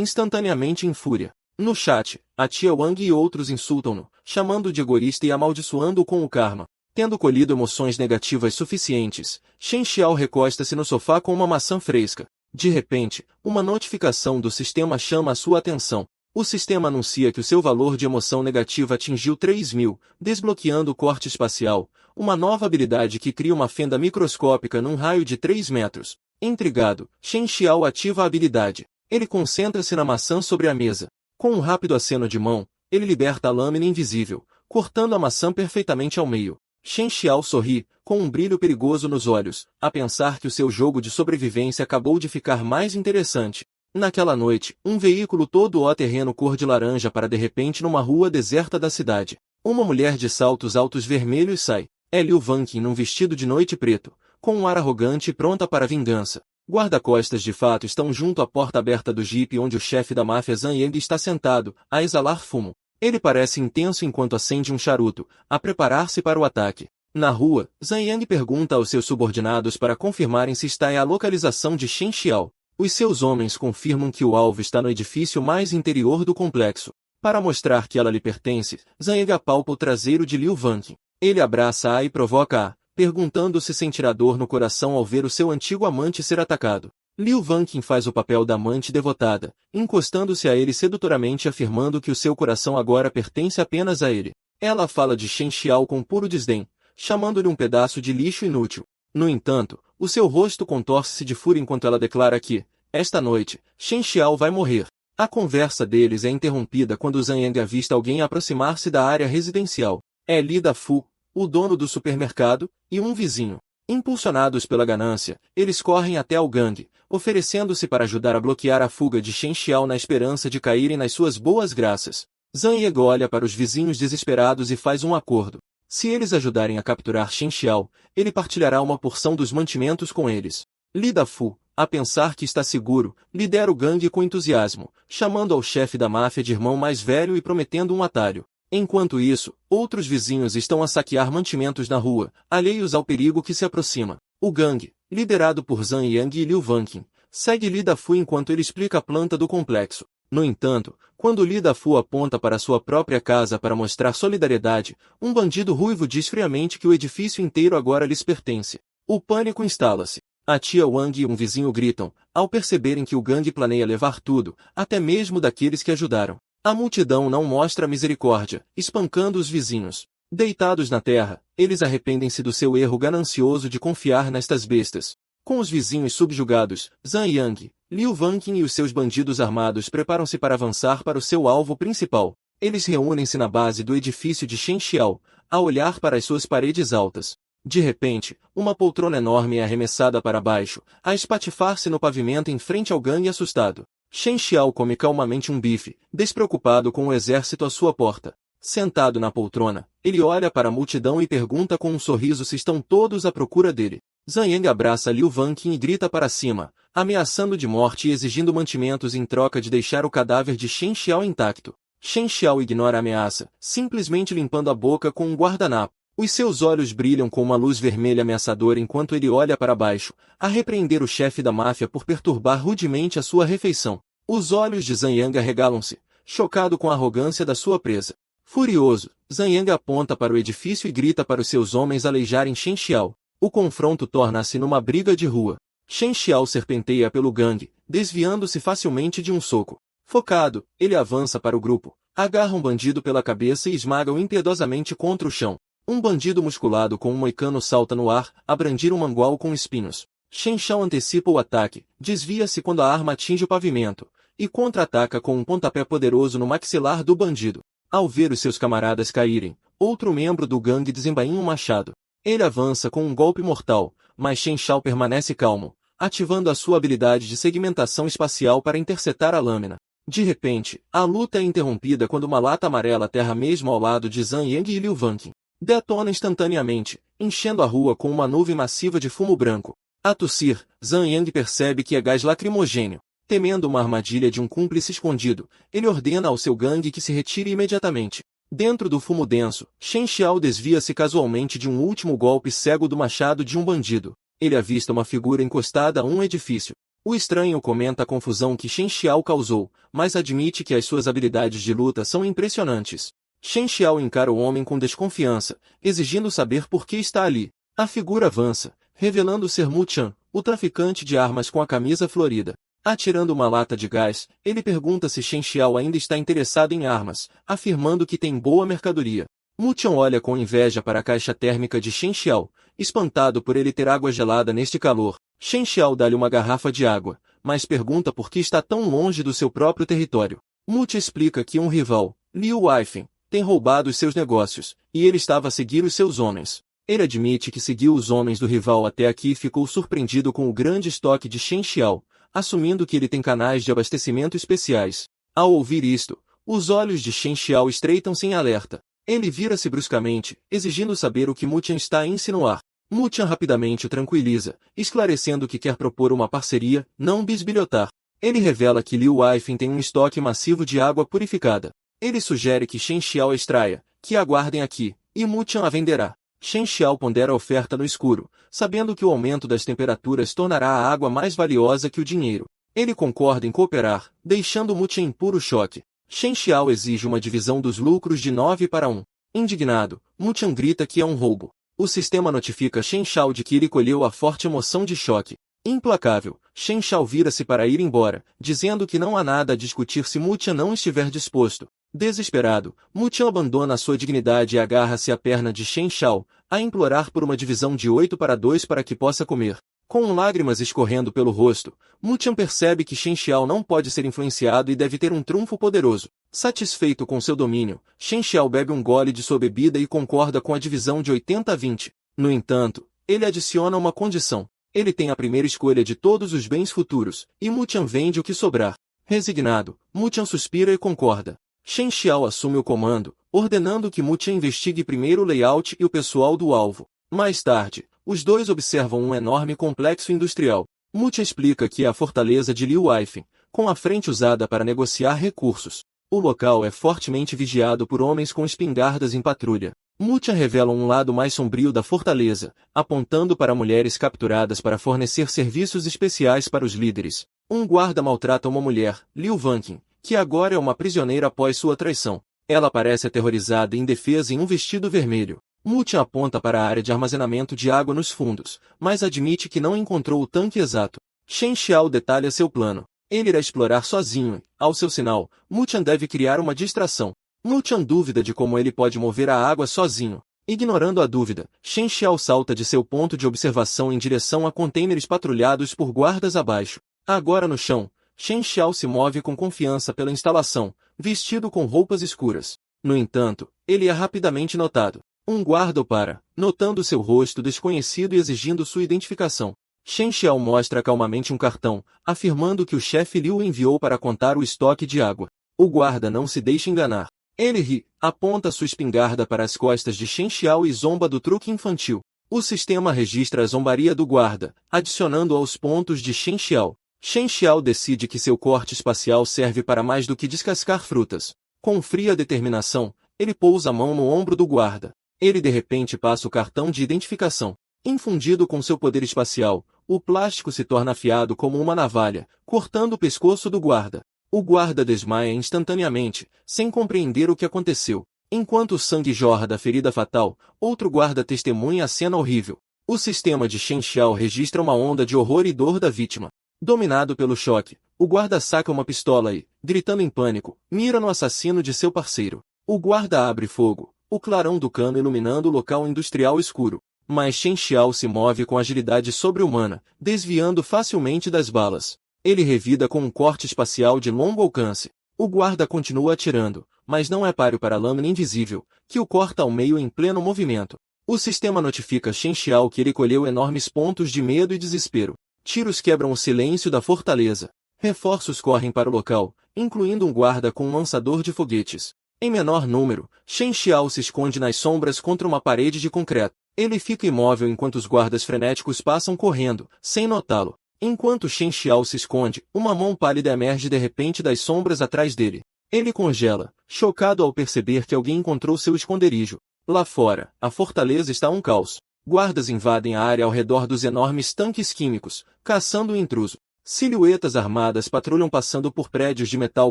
instantaneamente em fúria. No chat, a tia Wang e outros insultam-no, chamando-o de egoísta e amaldiçoando-o com o karma. Tendo colhido emoções negativas suficientes, Shen Xiao recosta-se no sofá com uma maçã fresca. De repente, uma notificação do sistema chama a sua atenção. O sistema anuncia que o seu valor de emoção negativa atingiu 3.000, desbloqueando o corte espacial, uma nova habilidade que cria uma fenda microscópica num raio de 3 metros. Intrigado, Shen Xiao ativa a habilidade. Ele concentra-se na maçã sobre a mesa. Com um rápido aceno de mão, ele liberta a lâmina invisível, cortando a maçã perfeitamente ao meio. Shen Xiao sorri, com um brilho perigoso nos olhos, a pensar que o seu jogo de sobrevivência acabou de ficar mais interessante. Naquela noite, um veículo todo terreno cor de laranja para de repente numa rua deserta da cidade. Uma mulher de saltos altos vermelhos sai. É Liu Vanqin num vestido de noite preto, com um ar arrogante e pronta para a vingança. Guarda-costas de fato estão junto à porta aberta do jipe onde o chefe da máfia Zhang Yang está sentado, a exalar fumo. Ele parece intenso enquanto acende um charuto, a preparar-se para o ataque. Na rua, Zhang Yang pergunta aos seus subordinados para confirmarem se está a localização de Shen Xiao. Os seus homens confirmam que o alvo está no edifício mais interior do complexo. Para mostrar que ela lhe pertence, Zhang Yang apalpa o traseiro de Liu Vanqin. Ele abraça-a e provoca-a, perguntando se sentirá dor no coração ao ver o seu antigo amante ser atacado. Liu Vanqin faz o papel da amante devotada, encostando-se a ele sedutoramente afirmando que o seu coração agora pertence apenas a ele. Ela fala de Shen Xiao com puro desdém, chamando-lhe um pedaço de lixo inútil. No entanto, o seu rosto contorce-se de fúria enquanto ela declara que, esta noite, Shen Xiao vai morrer. A conversa deles é interrompida quando Zhang Yang avista alguém aproximar-se da área residencial. É Li Dafu, o dono do supermercado, e um vizinho. Impulsionados pela ganância, eles correm até ao gangue, oferecendo-se para ajudar a bloquear a fuga de Shen Xiao na esperança de caírem nas suas boas graças. Zhang Yang olha para os vizinhos desesperados e faz um acordo. Se eles ajudarem a capturar Shen Xiao, ele partilhará uma porção dos mantimentos com eles. Li Dafu, a pensar que está seguro, lidera o gangue com entusiasmo, chamando ao chefe da máfia de irmão mais velho e prometendo um atalho. Enquanto isso, outros vizinhos estão a saquear mantimentos na rua, alheios ao perigo que se aproxima. O gangue, liderado por Zhang Yang e Liu Vanqin, segue Li Dafu enquanto ele explica a planta do complexo. No entanto, quando Li Dafu aponta para sua própria casa para mostrar solidariedade, um bandido ruivo diz friamente que o edifício inteiro agora lhes pertence. O pânico instala-se. A tia Wang e um vizinho gritam, ao perceberem que o gangue planeia levar tudo, até mesmo daqueles que ajudaram. A multidão não mostra misericórdia, espancando os vizinhos. Deitados na terra, eles arrependem-se do seu erro ganancioso de confiar nestas bestas. Com os vizinhos subjugados, Zhang Yang, Liu Vanqin e os seus bandidos armados preparam-se para avançar para o seu alvo principal. Eles reúnem-se na base do edifício de Shen Xiao, a olhar para as suas paredes altas. De repente, uma poltrona enorme é arremessada para baixo, a espatifar-se no pavimento em frente ao gangue assustado. Shen Xiao come calmamente um bife, despreocupado com o exército à sua porta. Sentado na poltrona, ele olha para a multidão e pergunta com um sorriso se estão todos à procura dele. Zhang Yang abraça Liu Vanqin e grita para cima, ameaçando de morte e exigindo mantimentos em troca de deixar o cadáver de Shen Xiao intacto. Shen Xiao ignora a ameaça, simplesmente limpando a boca com um guardanapo. Os seus olhos brilham com uma luz vermelha ameaçadora enquanto ele olha para baixo, a repreender o chefe da máfia por perturbar rudemente a sua refeição. Os olhos de Zhang Yang arregalam-se, chocado com a arrogância da sua presa. Furioso, Zhang Yang aponta para o edifício e grita para os seus homens aleijarem Shen Xiao. O confronto torna-se numa briga de rua. Shen Xiao serpenteia pelo gangue, desviando-se facilmente de um soco. Focado, ele avança para o grupo, agarra um bandido pela cabeça e esmaga-o impiedosamente contra o chão. Um bandido musculado com um moicano salta no ar, a brandir um mangual com espinhos. Shen Xiao antecipa o ataque, desvia-se quando a arma atinge o pavimento, e contra-ataca com um pontapé poderoso no maxilar do bandido. Ao ver os seus camaradas caírem, outro membro do gangue desembainha um machado. Ele avança com um golpe mortal, mas Shen Xiao permanece calmo, ativando a sua habilidade de segmentação espacial para interceptar a lâmina. De repente, a luta é interrompida quando uma lata amarela aterra mesmo ao lado de Zhang Yang e Liu Vanqing. Detona instantaneamente, enchendo a rua com uma nuvem massiva de fumo branco. A tossir, Zhang Yang percebe que é gás lacrimogêneo. Temendo uma armadilha de um cúmplice escondido, ele ordena ao seu gangue que se retire imediatamente. Dentro do fumo denso, Shen Xiao desvia-se casualmente de um último golpe cego do machado de um bandido. Ele avista uma figura encostada a um edifício. O estranho comenta a confusão que Shen Xiao causou, mas admite que as suas habilidades de luta são impressionantes. Shen Xiao encara o homem com desconfiança, exigindo saber por que está ali. A figura avança, revelando ser Mu Chan, o traficante de armas com a camisa florida. Atirando uma lata de gás, ele pergunta se Shen Xiao ainda está interessado em armas, afirmando que tem boa mercadoria. Mu Chan olha com inveja para a caixa térmica de Shen Xiao, espantado por ele ter água gelada neste calor. Shen Xiao dá-lhe uma garrafa de água, mas pergunta por que está tão longe do seu próprio território. Mu Chan explica que um rival, Liu Weifeng, tem roubado os seus negócios, e ele estava a seguir os seus homens. Ele admite que seguiu os homens do rival até aqui e ficou surpreendido com o grande estoque de Shen Xiao, assumindo que ele tem canais de abastecimento especiais. Ao ouvir isto, os olhos de Shen Xiao estreitam-se em alerta. Ele vira-se bruscamente, exigindo saber o que Mu Chan está a insinuar. Mu Chan rapidamente o tranquiliza, esclarecendo que quer propor uma parceria, não bisbilhotar. Ele revela que Liu Weifeng tem um estoque massivo de água purificada. Ele sugere que Shen Xiao extraia, que aguardem aqui, e Mu Chan a venderá. Shen Xiao pondera a oferta no escuro, sabendo que o aumento das temperaturas tornará a água mais valiosa que o dinheiro. Ele concorda em cooperar, deixando Mu Chan em puro choque. Shen Xiao exige uma divisão dos lucros de 9 para 1. Indignado, Mu Chan grita que é um roubo. O sistema notifica Shen Xiao de que ele colheu a forte emoção de choque. Implacável, Shen Xiao vira-se para ir embora, dizendo que não há nada a discutir se Mu Chan não estiver disposto. Desesperado, Mu Chan abandona a sua dignidade e agarra-se à perna de Shen Xiao, a implorar por uma divisão de 8 para 2 para que possa comer. Com lágrimas escorrendo pelo rosto, Mu Chan percebe que Shen Xiao não pode ser influenciado e deve ter um trunfo poderoso. Satisfeito com seu domínio, Shen Xiao bebe um gole de sua bebida e concorda com a divisão de 80 a 20. No entanto, ele adiciona uma condição. Ele tem a primeira escolha de todos os bens futuros, e Mu Chan vende o que sobrar. Resignado, Mu Chan suspira e concorda. Shen Xiao assume o comando, ordenando que Mu Chan investigue primeiro o layout e o pessoal do alvo. Mais tarde, os dois observam um enorme complexo industrial. Mu Chan explica que é a fortaleza de Liu Weifeng, com a frente usada para negociar recursos. O local é fortemente vigiado por homens com espingardas em patrulha. Mu Chan revela um lado mais sombrio da fortaleza, apontando para mulheres capturadas para fornecer serviços especiais para os líderes. Um guarda maltrata uma mulher, Liu Vanqing, que agora é uma prisioneira após sua traição. Ela parece aterrorizada e indefesa em um vestido vermelho. Mu Chan aponta para a área de armazenamento de água nos fundos, mas admite que não encontrou o tanque exato. Shen Xiao detalha seu plano. Ele irá explorar sozinho e, ao seu sinal, Mu Chan deve criar uma distração. Mu Chan duvida de como ele pode mover a água sozinho. Ignorando a dúvida, Shen Xiao salta de seu ponto de observação em direção a contêineres patrulhados por guardas abaixo. Agora no chão, Shen Xiao se move com confiança pela instalação, vestido com roupas escuras. No entanto, ele é rapidamente notado. Um guarda o para, notando seu rosto desconhecido e exigindo sua identificação. Shen Xiao mostra calmamente um cartão, afirmando que o chefe Liu o enviou para contar o estoque de água. O guarda não se deixa enganar. Ele ri, aponta sua espingarda para as costas de Shen Xiao e zomba do truque infantil. O sistema registra a zombaria do guarda, adicionando aos pontos de Shen Xiao. Shen Xiao decide que seu corte espacial serve para mais do que descascar frutas. Com fria determinação, ele pousa a mão no ombro do guarda. Ele de repente passa o cartão de identificação. Infundido com seu poder espacial, o plástico se torna afiado como uma navalha, cortando o pescoço do guarda. O guarda desmaia instantaneamente, sem compreender o que aconteceu. Enquanto o sangue jorra da ferida fatal, outro guarda testemunha a cena horrível. O sistema de Shen Xiao registra uma onda de horror e dor da vítima. Dominado pelo choque, o guarda saca uma pistola e, gritando em pânico, mira no assassino de seu parceiro. O guarda abre fogo, o clarão do cano iluminando o local industrial escuro. Mas Shen Xiao se move com agilidade sobre-humana, desviando facilmente das balas. Ele revida com um corte espacial de longo alcance. O guarda continua atirando, mas não é páreo para a lâmina invisível, que o corta ao meio em pleno movimento. O sistema notifica Shen Xiao que ele colheu enormes pontos de medo e desespero. Tiros quebram o silêncio da fortaleza. Reforços correm para o local, incluindo um guarda com um lançador de foguetes. Em menor número, Shen Xiao se esconde nas sombras contra uma parede de concreto. Ele fica imóvel enquanto os guardas frenéticos passam correndo, sem notá-lo. Enquanto Shen Xiao se esconde, uma mão pálida emerge de repente das sombras atrás dele. Ele congela, chocado ao perceber que alguém encontrou seu esconderijo. Lá fora, a fortaleza está um caos. Guardas invadem a área ao redor dos enormes tanques químicos, caçando o intruso. Silhuetas armadas patrulham passando por prédios de metal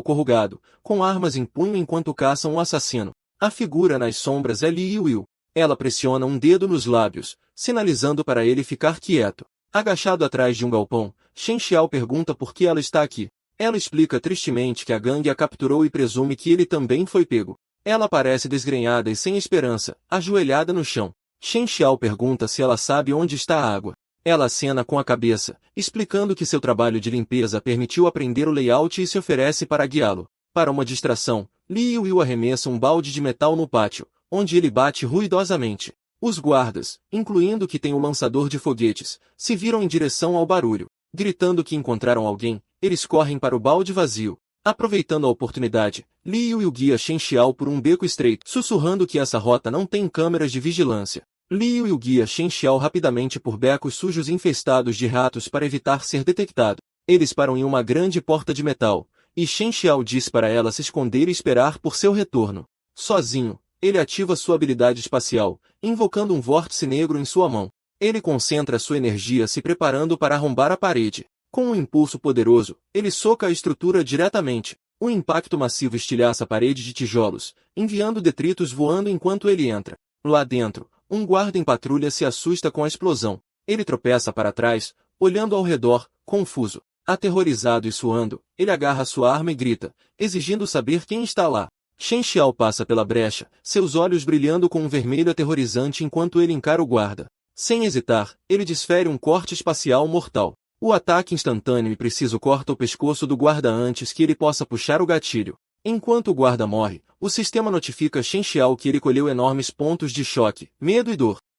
corrugado, com armas em punho enquanto caçam o assassino. A figura nas sombras é Li Yuyu. Ela pressiona um dedo nos lábios, sinalizando para ele ficar quieto. Agachado atrás de um galpão, Shen Xiao pergunta por que ela está aqui. Ela explica tristemente que a gangue a capturou e presume que ele também foi pego. Ela parece desgrenhada e sem esperança, ajoelhada no chão. Shen Xiao pergunta se ela sabe onde está a água. Ela acena com a cabeça, explicando que seu trabalho de limpeza permitiu aprender o layout e se oferece para guiá-lo. Para uma distração, Li Yuyu arremessa um balde de metal no pátio, onde ele bate ruidosamente. Os guardas, incluindo que tem o lançador de foguetes, se viram em direção ao barulho. Gritando que encontraram alguém, eles correm para o balde vazio. Aproveitando a oportunidade, Li Yuyu guia Shen Xiao por um beco estreito, sussurrando que essa rota não tem câmeras de vigilância. Li Yuyu guia Shen Xiao rapidamente por becos sujos infestados de ratos para evitar ser detectado. Eles param em uma grande porta de metal, e Shen Xiao diz para ela se esconder e esperar por seu retorno. Sozinho, ele ativa sua habilidade espacial, invocando um vórtice negro em sua mão. Ele concentra sua energia se preparando para arrombar a parede. Com um impulso poderoso, ele soca a estrutura diretamente. Um impacto massivo estilhaça a parede de tijolos, enviando detritos voando enquanto ele entra. Lá dentro, um guarda em patrulha se assusta com a explosão. Ele tropeça para trás, olhando ao redor, confuso. Aterrorizado e suando, ele agarra sua arma e grita, exigindo saber quem está lá. Shen Xiao passa pela brecha, seus olhos brilhando com um vermelho aterrorizante enquanto ele encara o guarda. Sem hesitar, ele desfere um corte espacial mortal. O ataque instantâneo e preciso corta o pescoço do guarda antes que ele possa puxar o gatilho. Enquanto o guarda morre, o sistema notifica Shen Xiao que ele colheu enormes pontos de choque, medo e dor.